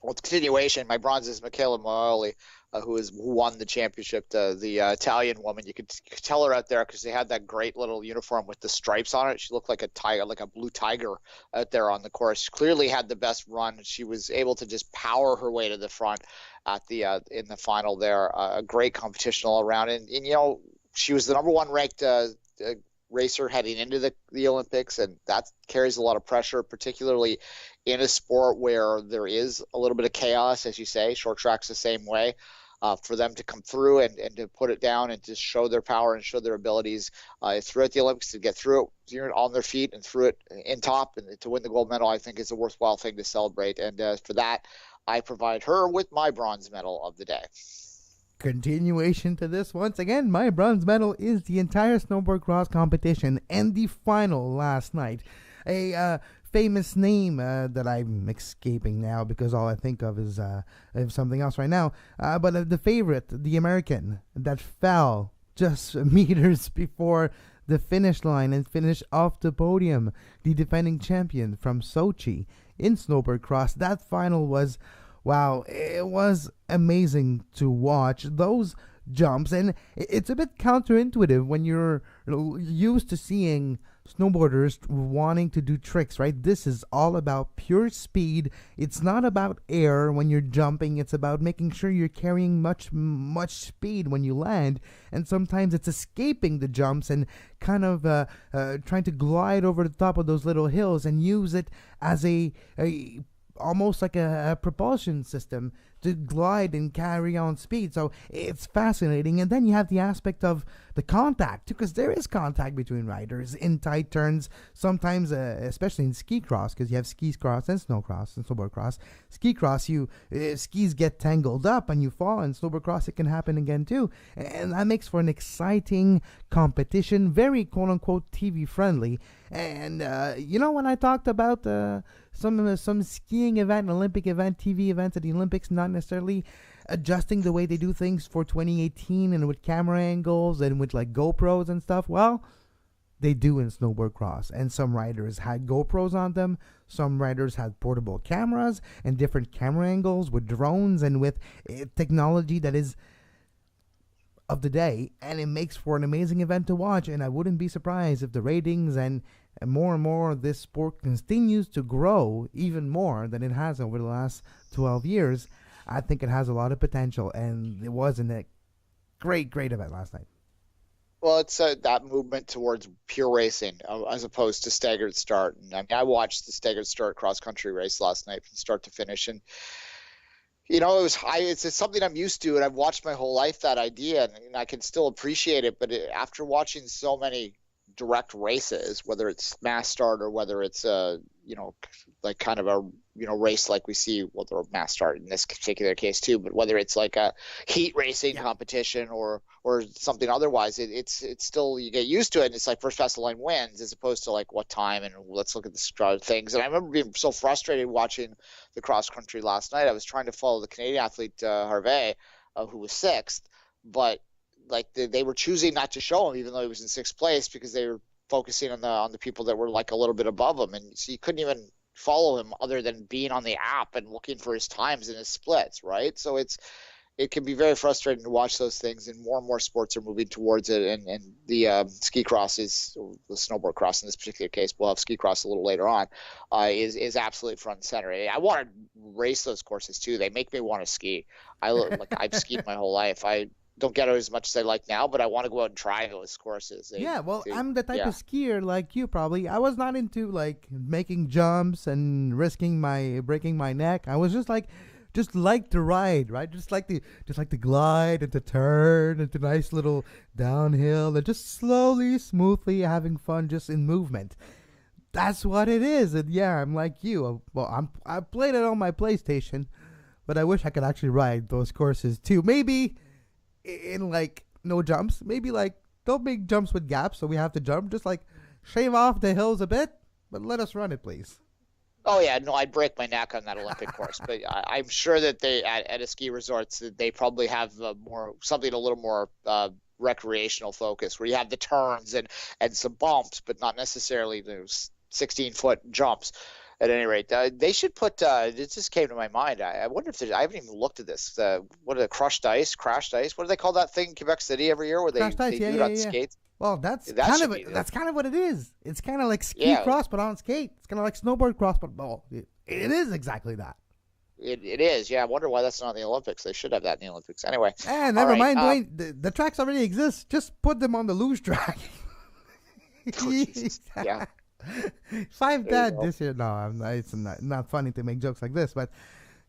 Well, it's continuation. My bronze is Michela Moali, who won the championship. The Italian woman, you could tell her out there because they had that great little uniform with the stripes on it. She looked like a tiger, like a blue tiger out there on the course. She clearly had the best run. She was able to just power her way to the front at in the final there. A great competition all around, and you know, she was the number 1 ranked racer heading into the Olympics, and that carries a lot of pressure, particularly in a sport where there is a little bit of chaos, as you say. Short track's the same way. For them to come through and to put it down and to show their power and show their abilities throughout the Olympics, to get through it on their feet and through it in top and to win the gold medal, I think is a worthwhile thing to celebrate. And for that, I provide her with my bronze medal of the day. Continuation to this, once again, my bronze medal is the entire snowboard cross competition and the final last night. A famous name that I'm escaping now because all I think of is something else right now. But the favorite, the American, that fell just meters before the finish line and finished off the podium, the defending champion from Sochi in snowboard cross. That final was, wow, it was amazing to watch those jumps. And it's a bit counterintuitive when you're used to seeing snowboarders wanting to do tricks, right? This is all about pure speed. It's not about air when you're jumping. It's about making sure you're carrying much speed when you land. And sometimes it's escaping the jumps and kind of trying to glide over the top of those little hills and use it as a almost like a propulsion system to glide and carry on speed. So it's fascinating. And then you have the aspect of the contact, because there is contact between riders in tight turns, sometimes especially in ski cross, because you have ski cross and snow cross and snowboard cross. Ski cross, skis get tangled up and you fall, and snowboard cross it can happen again too, and that makes for an exciting competition, very quote-unquote TV friendly. And when I talked about some skiing event, an Olympic event, TV events at the Olympics, not necessarily adjusting the way they do things for 2018 and with camera angles and with like GoPros and stuff, well, they do in snowboard cross. And some riders had GoPros on them, some riders had portable cameras and different camera angles with drones and with technology that is of the day, and it makes for an amazing event to watch. And I wouldn't be surprised if the ratings and more this sport continues to grow even more than it has over the last 12 years. I think it has a lot of potential, and it was a great event last night. Well, it's that movement towards pure racing as opposed to staggered start. And I mean, I watched the staggered start cross country race last night from start to finish, and it's something I'm used to, and I've watched my whole life, that idea, and I can still appreciate it. But after watching so many direct races, whether it's mass start or whether it's like kind of a race like we see, well, they're mass start in this particular case too, but whether it's like a heat racing competition or something otherwise, it's still, you get used to it, and it's like first past the line wins, as opposed to like what time and let's look at the things. And I remember being so frustrated watching the cross country last night. I was trying to follow the Canadian athlete Harvey, who was sixth, but like they were choosing not to show him, even though he was in sixth place, because they were focusing on the people that were like a little bit above him, and so you couldn't even follow him other than being on the app and looking for his times and his splits, right? So it can be very frustrating to watch those things, and more sports are moving towards it, and the ski cross the snowboard cross in this particular case, we'll have ski cross a little later on, is absolutely front and center. I want to race those courses too. They make me want to ski. I've skied my whole life. I don't get it as much as I like now, but I want to go out and try those courses. I'm the type of skier like you probably. I was not into like making jumps and breaking my neck. I was just like to ride, right? Just like to glide and to turn and to nice little downhill and just slowly, smoothly having fun just in movement. That's what it is. And yeah, I'm like you. I played it on my PlayStation, but I wish I could actually ride those courses too. Maybe in like no jumps, maybe like don't make jumps with gaps so we have to jump, just like shave off the hills a bit, but let us run it, please. Oh yeah, no, I'd break my neck on that Olympic course, but I'm sure that they at a ski resorts, they probably have something a little more recreational focus, where you have the turns and some bumps, but not necessarily those 16-foot jumps. At any rate, they should put. It just came to my mind. I wonder if I haven't even looked at this. What are the crashed ice? What do they call that thing in Quebec City every year, where they do it on skates? Well, that's kind of what it is. It's kind of like ski cross, but on skate. It's kind of like snowboard cross, but it is exactly that. It is. Yeah, I wonder why that's not in the Olympics. They should have that in the Olympics. Anyway. Never mind, Duane. The tracks already exist. Just put them on the luge track. Oh, Jesus. Yeah. 5 There you dead go. this year. No, it's not funny to make jokes like this, but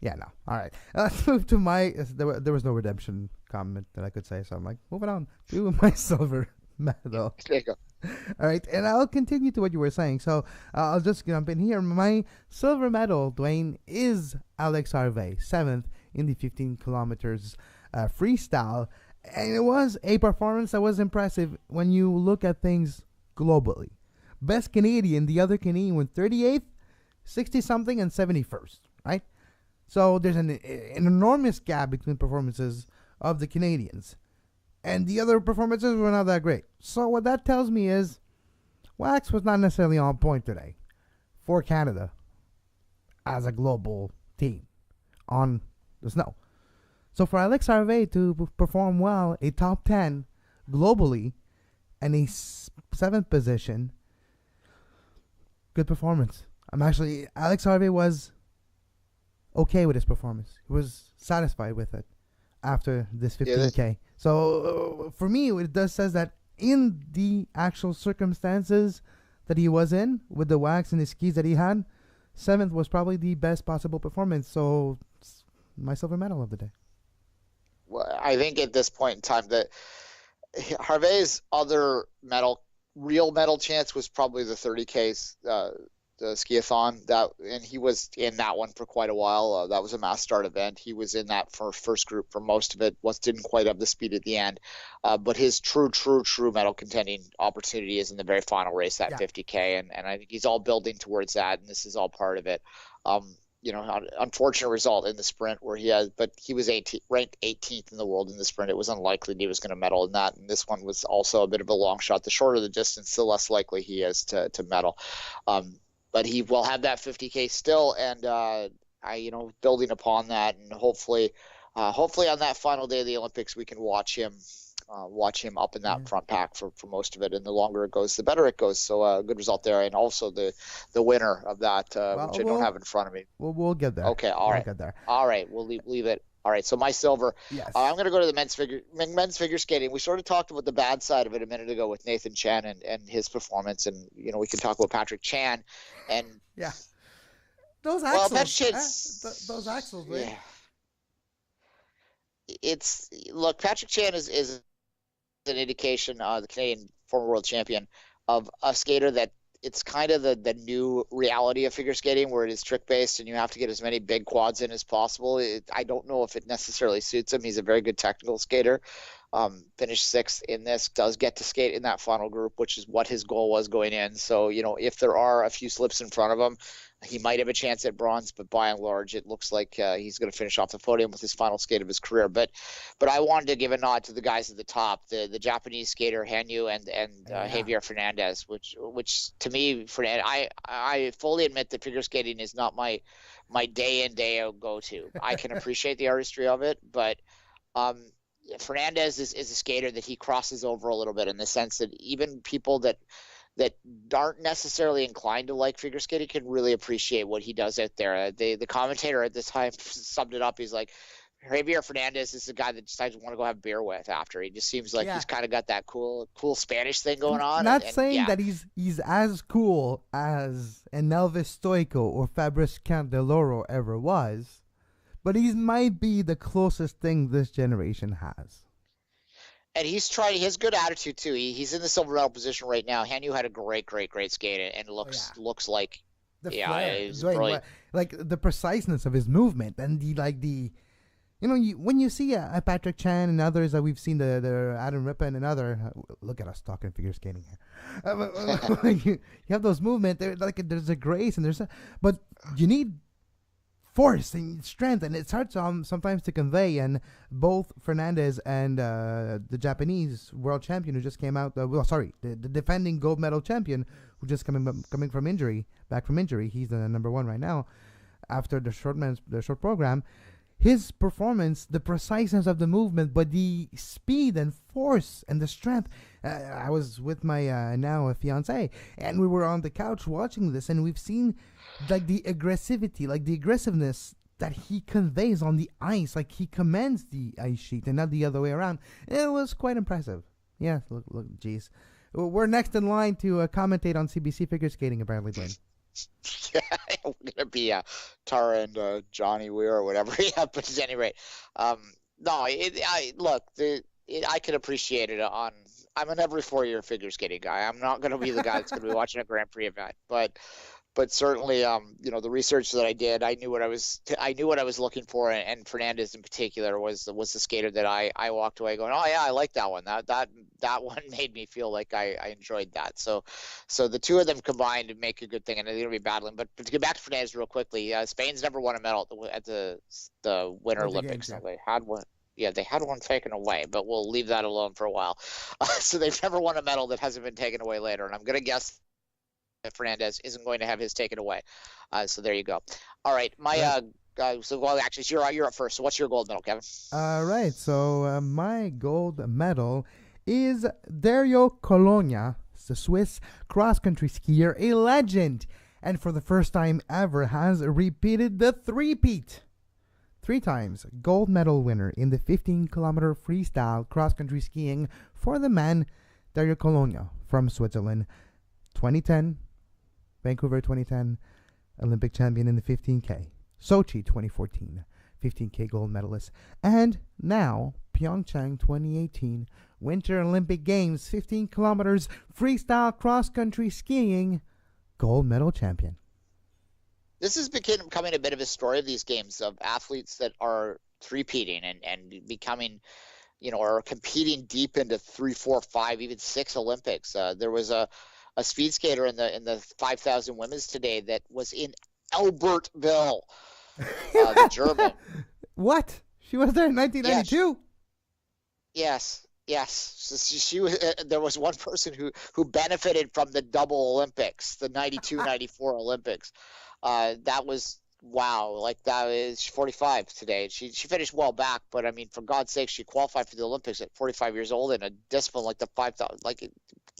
yeah, no. All right, let's move to my. There was no redemption comment that I could say, so I'm like, moving on to my silver medal. There you go. All right, and I'll continue to what you were saying. So I'll just jump in here. My silver medal, Duane, is Alex Harvey, 7th in the 15 kilometers freestyle. And it was a performance that was impressive when you look at things globally. Best Canadian, the other Canadian went 38th, 60-something, and 71st, right? So there's an enormous gap between performances of the Canadians. And the other performances were not that great. So what that tells me is Wax was not necessarily on point today for Canada as a global team on the snow. So for Alex Harvey to perform well, a top 10 globally and a 7th position, good performance. Alex Harvey was okay with his performance. He was satisfied with it after this 15K. So for me, it does says that in the actual circumstances that he was in, with the wax and the skis that he had, 7th was probably the best possible performance. So my silver medal of the day. Well, I think at this point in time that Harvey's other real medal chance was probably the 30Ks, the skiathon, and he was in that one for quite a while. That was a mass start event. He was in that first group for most of it. Didn't quite have the speed at the end, but his true medal contending opportunity is in the very final race, that 50K, and I think he's all building towards that, and this is all part of it. Unfortunate result in the sprint where he was ranked 18th in the world in the sprint. It was unlikely he was going to medal in that, and this one was also a bit of a long shot. The shorter the distance, the less likely he is to medal. But he will have that 50K still, and building upon that, and hopefully on that final day of the Olympics, we can watch him up in that front pack for most of it. And the longer it goes, the better it goes. So a good result there, and also the winner of that, which I don't have in front of me. We'll get there. Okay, all right. We'll get there. All right, we'll leave it. All right, so my silver. Yes. I'm going to go to the men's figure skating. We sort of talked about the bad side of it a minute ago with Nathan Chen and his performance, and we can talk about Patrick Chan and those axles. Those axles, right? Yeah. Patrick Chan is an indication, the Canadian former world champion, of a skater that it's kind of the new reality of figure skating where it is trick based and you have to get as many big quads in as possible. I don't know if it necessarily suits him. He's a very good technical skater. Finished 6th in this, does get to skate in that final group, which is what his goal was going in. So, if there are a few slips in front of him, he might have a chance at bronze, but by and large, it looks like he's going to finish off the podium with his final skate of his career. But I wanted to give a nod to the guys at the top, the Japanese skater Hanyu and Javier Fernandez, which to me, I fully admit that figure skating is not my day in, day out go-to. I can appreciate the artistry of it, but Fernandez is a skater that he crosses over a little bit, in the sense that even people that aren't necessarily inclined to like figure skating can really appreciate what he does out there. The commentator at this time summed it up. He's like, Javier Fernandez is the guy that decides to want to go have beer with after. He just seems like he's kind of got that cool Spanish thing going on. Not saying that he's as cool as an Elvis Stoico or Fabrice Candeloro ever was, but he might be the closest thing this generation has. And he has good attitude too. He's in the silver medal position right now. Hanyu had a great skate, and looks like he's brilliant. Like the preciseness of his movement, and when you see a Patrick Chan and others that we've seen, the Adam Rippon and other, look at us talking figure skating here. You have those movements. There's a grace and but you need force and strength, and it's hard sometimes to convey. And both Fernandez and the Japanese world champion who just came out, the defending gold medal champion who just coming back from injury, he's the number 1 right now after the short program. His performance, the preciseness of the movement, but the speed and force and the strength. I was with my now a fiance, and we were on the couch watching this, and we've seen the aggressiveness that he conveys on the ice. Like he commands the ice sheet and not the other way around. It was quite impressive. Yeah, look, geez. We're next in line to commentate on CBC figure skating, apparently, Duane. Yeah, we're gonna be Tara and Johnny Weir or whatever. Yeah, but at any rate, no, I could appreciate it on. I'm an every 4-year figure skating guy. I'm not gonna be the guy that's gonna be watching a Grand Prix event, but certainly, the research that I did, I knew what I was looking for, and Fernandez in particular was the skater that I walked away going, oh yeah, I like that one. That one made me feel like I enjoyed that. So the two of them combined to make a good thing, and they're gonna be battling. But to get back to Fernandez real quickly, Spain's never won a medal at the Winter Olympics. Games, They had one. Yeah, they had one taken away, but we'll leave that alone for a while. So they've never won a medal that hasn't been taken away later, and I'm gonna guess Fernandez isn't going to have his taken away. So there you go. All right, actually, you're up first. So what's your gold medal, Kevin? All right, so my gold medal is Dario Colonia, the Swiss cross-country skier, a legend, and for the first time ever has repeated the three-peat. 3 times gold medal winner in the 15-kilometer freestyle cross-country skiing for the man, Dario Colonia from Switzerland. 2010, Vancouver 2010, Olympic champion in the 15K. Sochi 2014, 15K gold medalist. And now, PyeongChang 2018, Winter Olympic Games, 15 kilometers freestyle cross-country skiing, gold medal champion. This is becoming a bit of a story of these games, of athletes that are three-peating and becoming, or competing deep into 3, 4, 5, even 6 Olympics. There was a speed skater in the 5,000 women's today that was in Albertville, the German. What? She was there in 1992? Yes. So she was. There was one person who benefited from the double Olympics, the 92, 94 Olympics. That was wow. Like, that is 45 today. She finished well back, but I mean, for God's sake, she qualified for the Olympics at 45 years old in a discipline like the 5,000, like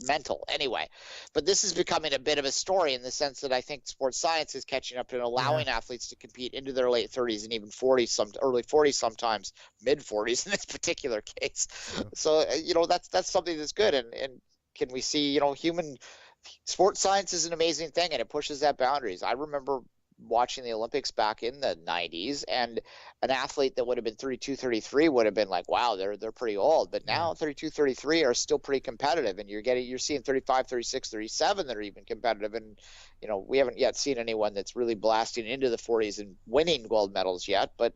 mental anyway. But this is becoming a bit of a story in the sense that I think sports science is catching up and allowing athletes to compete into their late 30s and even 40s, early 40s, sometimes mid 40s in this particular case. So that's something that's good. And can we see, human sports science is an amazing thing, and it pushes that boundaries. I remember watching the Olympics back in the 90s, and an athlete that would have been 32, 33 would have been like, wow, they're pretty old. But now 32, 33 are still pretty competitive, and you're seeing 35, 36, 37 that are even competitive. And we haven't yet seen anyone that's really blasting into the 40s and winning gold medals yet, but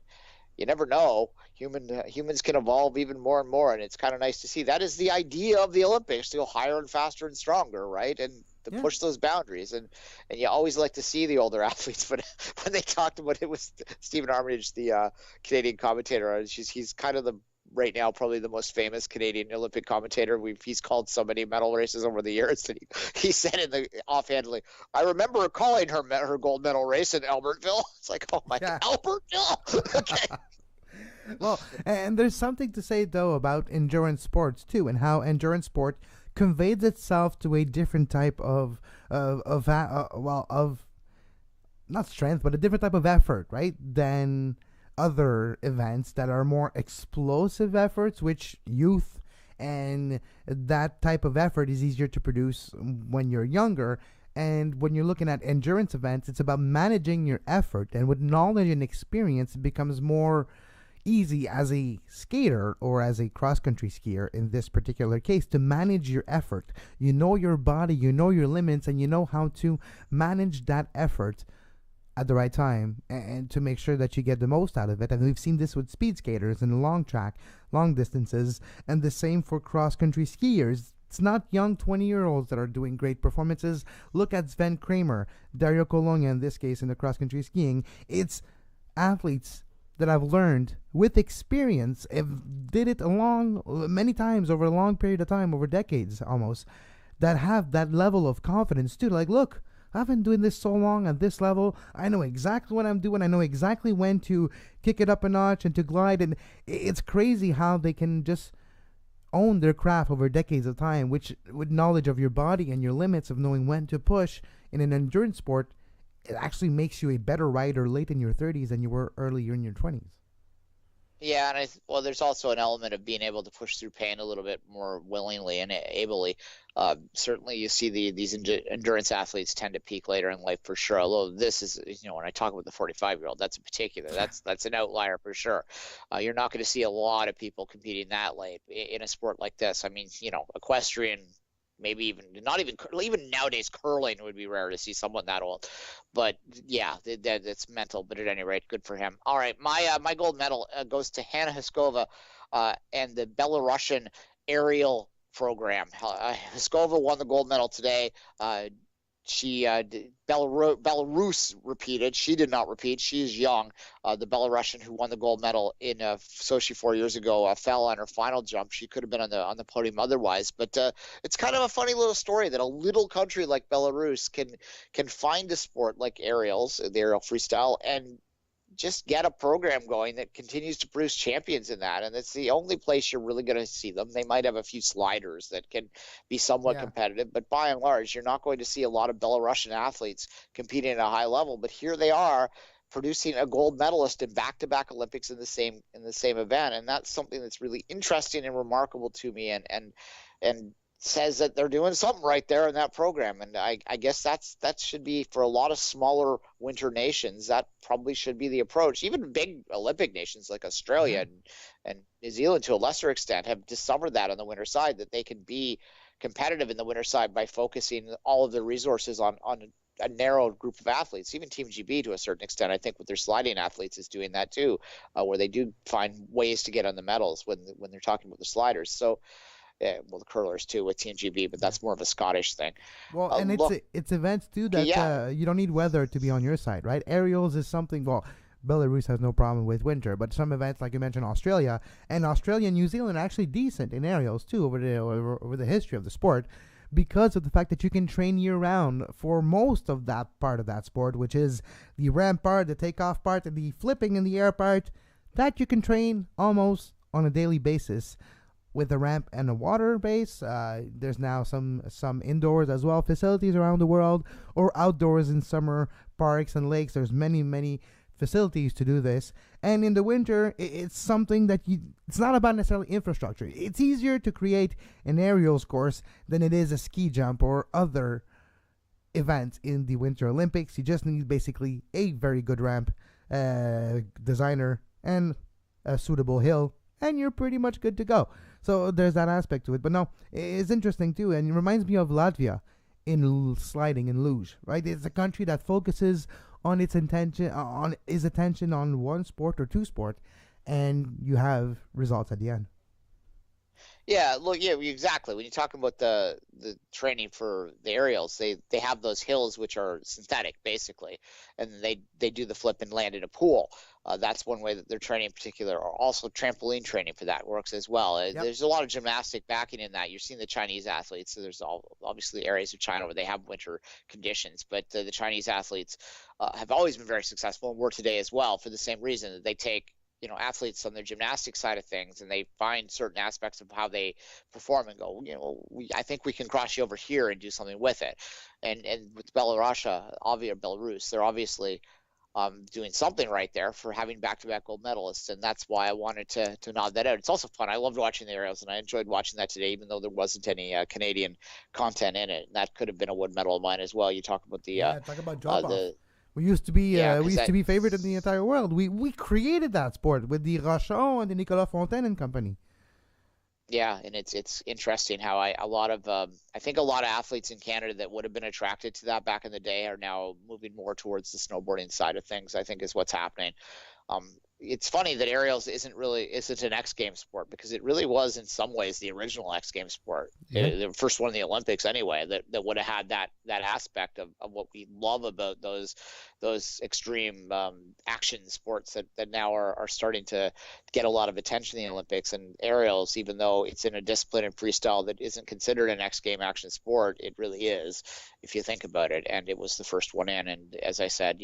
you never know. Humans can evolve even more and more, and it's kind of nice to see. That is the idea of the Olympics, to go higher and faster and stronger, right? And to push those boundaries. And you always like to see the older athletes, but when they talked about it was Stephen Armitage, the Canadian commentator. He's kind of right now probably the most famous Canadian Olympic commentator. He's called so many medal races over the years that he said offhandedly, I remember calling her gold medal race in Albertville. It's like, oh my God, Albertville. Okay. Well, and there's something to say, though, about endurance sports, too, and how endurance sport conveys itself to a different type of not strength, but a different type of effort, right, than other events that are more explosive efforts, which youth and that type of effort is easier to produce when you're younger. And when you're looking at endurance events, it's about managing your effort, and with knowledge and experience, it becomes more easy as a skater or as a cross-country skier in this particular case to manage your effort. You know your body, you know your limits, and you know how to manage that effort at the right time and to make sure that you get the most out of it. And we've seen this with speed skaters in the long track, long distances, and the same for cross-country skiers. It's not young 20-year-olds that are doing great performances. Look at Sven Kramer, Dario Colonia in this case in the cross-country skiing. It's athletes that I've learned with experience, did it many times over a long period of time, over decades almost, that have that level of confidence too. Like, look, I've been doing this so long at this level. I know exactly what I'm doing. I know exactly when to kick it up a notch and to glide. And it's crazy how they can just own their craft over decades of time, which with knowledge of your body and your limits, of knowing when to push in an endurance sport, it actually makes you a better rider late in your 30s than you were earlier in your 20s. Yeah, and well, there's also an element of being able to push through pain a little bit more willingly and ably. Certainly, you see these endurance athletes tend to peak later in life for sure. Although this is, when I talk about the 45-year-old, that's in particular. That's an outlier for sure. You're not going to see a lot of people competing that late in a sport like this. I mean, equestrian, maybe even not even nowadays, curling would be rare to see someone that old. But yeah, that's mental. But at any rate, good for him. All right, my gold medal goes to Hannah Hyskova and the Belarusian aerial program. Hyskova won the gold medal today. She Belarus repeated. She did not repeat. She is young. The Belarusian who won the gold medal in Sochi 4 years ago fell on her final jump. She could have been on the podium otherwise. But it's kind of a funny little story that a little country like Belarus can find a sport like aerials, the aerial freestyle, and just get a program going that continues to produce champions in that. And it's the only place you're really going to see them. They might have a few sliders that can be somewhat competitive, but by and large, you're not going to see a lot of Belarusian athletes competing at a high level. But here they are producing a gold medalist in back-to-back Olympics in the same event. And that's something that's really interesting and remarkable to me, and says that they're doing something right there in that program. And I guess that should be, for a lot of smaller winter nations, that probably should be the approach. Even big Olympic nations like Australia and New Zealand to a lesser extent have discovered that on the winter side, that they can be competitive in the winter side by focusing all of their resources on a narrow group of athletes. Even Team GB to a certain extent, I think, with their sliding athletes is doing that too, where they do find ways to get on the medals when they're talking about the sliders. So well, the curlers too with TNGB, but that's more of a Scottish thing. Well, and it's events too that you don't need weather to be on your side, right? Aerials is something. Well, Belarus has no problem with winter, but some events, like you mentioned, Australia and New Zealand, are actually decent in aerials too over the history of the sport, because of the fact that you can train year round for most of that part of that sport, which is the ramp part, the takeoff part, and the flipping in the air part. That you can train almost on a daily basis. With a ramp and a water base, there's now some indoors as well facilities around the world, or outdoors in summer parks and lakes. There's many facilities to do this. And in the winter, it's something that it's not about necessarily infrastructure. It's easier to create an aerials course than it is a ski jump or other events in the Winter Olympics. You just need basically a very good ramp designer and a suitable hill, and you're pretty much good to go. So there's that aspect to it. But no, it's interesting too, and it reminds me of Latvia in sliding in luge, right? It's a country that focuses on its attention on one sport or two sport, and you have results at the end. Yeah, look, yeah, exactly. When you talk about the training for the aerials, they have those hills which are synthetic basically, and they do the flip and land in a pool. That's one way that they're training in particular. Or also trampoline training for that works as well. Yep. There's a lot of gymnastic backing in that. You're seeing the Chinese athletes. So there's obviously areas of China where they have winter conditions, but the Chinese athletes have always been very successful, and were today as well, for the same reason that they take athletes on their gymnastic side of things, and they find certain aspects of how they perform and go, I think we can cross you over here and do something with it. And with Belarus, they're obviously doing something right there for having back-to-back gold medalists, and that's why I wanted to nod that out. It's also fun. I loved watching the aerials, and I enjoyed watching that today, even though there wasn't any Canadian content in it. And that could have been a wood medal of mine as well. You talk about talk about drop-off. We used to be favored in the entire world. We created that sport with the Rochon and the Nicolas Fontaine and company. Yeah, and it's interesting how I think a lot of athletes in Canada that would have been attracted to that back in the day are now moving more towards the snowboarding side of things, I think, is what's happening. It's funny that aerials isn't an X Games sport, because it really was in some ways the original X Games sport, the first one in the Olympics anyway, that would have had that aspect of what we love about those extreme action sports that now are starting to get a lot of attention in the Olympics. And aerials, even though it's in a discipline in freestyle that isn't considered an X Game action sport, it really is if you think about it, and it was the first one in. And as I said,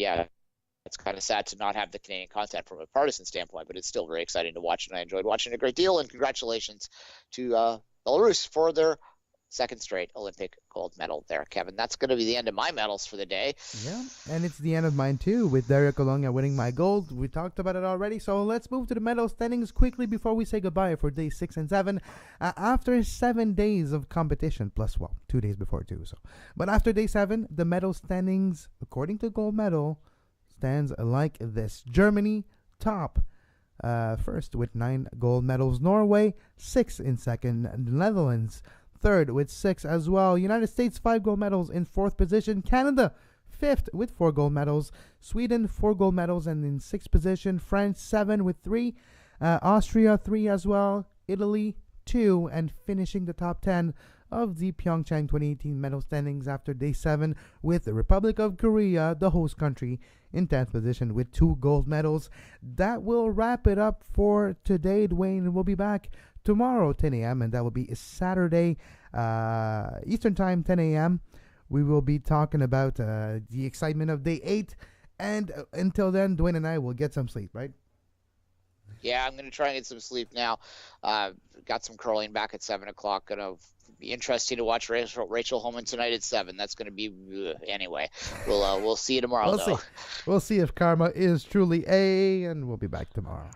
it's kind of sad to not have the Canadian content from a partisan standpoint, but it's still very exciting to watch, and I enjoyed watching it a great deal. And congratulations to Belarus for their second straight Olympic gold medal there, Kevin. That's going to be the end of my medals for the day. Yeah, and it's the end of mine too, with Derek Olonga winning my gold. We talked about it already, so let's move to the medal standings quickly before we say goodbye for days 6 and 7. After 7 days of competition, plus 2 days before too. But after day 7, the medal standings, according to gold medal, stands like this: Germany top. First with 9 gold medals, Norway 6 in second, Netherlands third with 6 as well, United States 5 gold medals in 4th position, Canada 5th with 4 gold medals, Sweden 4 gold medals and in 6th position, France 7 with 3, Austria 3 as well, Italy 2, and finishing the top 10 of the PyeongChang 2018 medal standings after day 7 with the Republic of Korea, the host country, in 10th position with 2 gold medals. That will wrap it up for today, Duane. We'll be back tomorrow 10 a.m. and that will be Saturday Eastern Time 10 a.m. We will be talking about the excitement of day 8, and until then, Duane and I will get some sleep, right? Yeah, I'm going to try and get some sleep now. Got some curling back at 7 o'clock. Going to be interesting to watch Rachel Holman tonight at 7. That's going to be anyway. We'll see you tomorrow. We'll see if karma is truly and we'll be back tomorrow.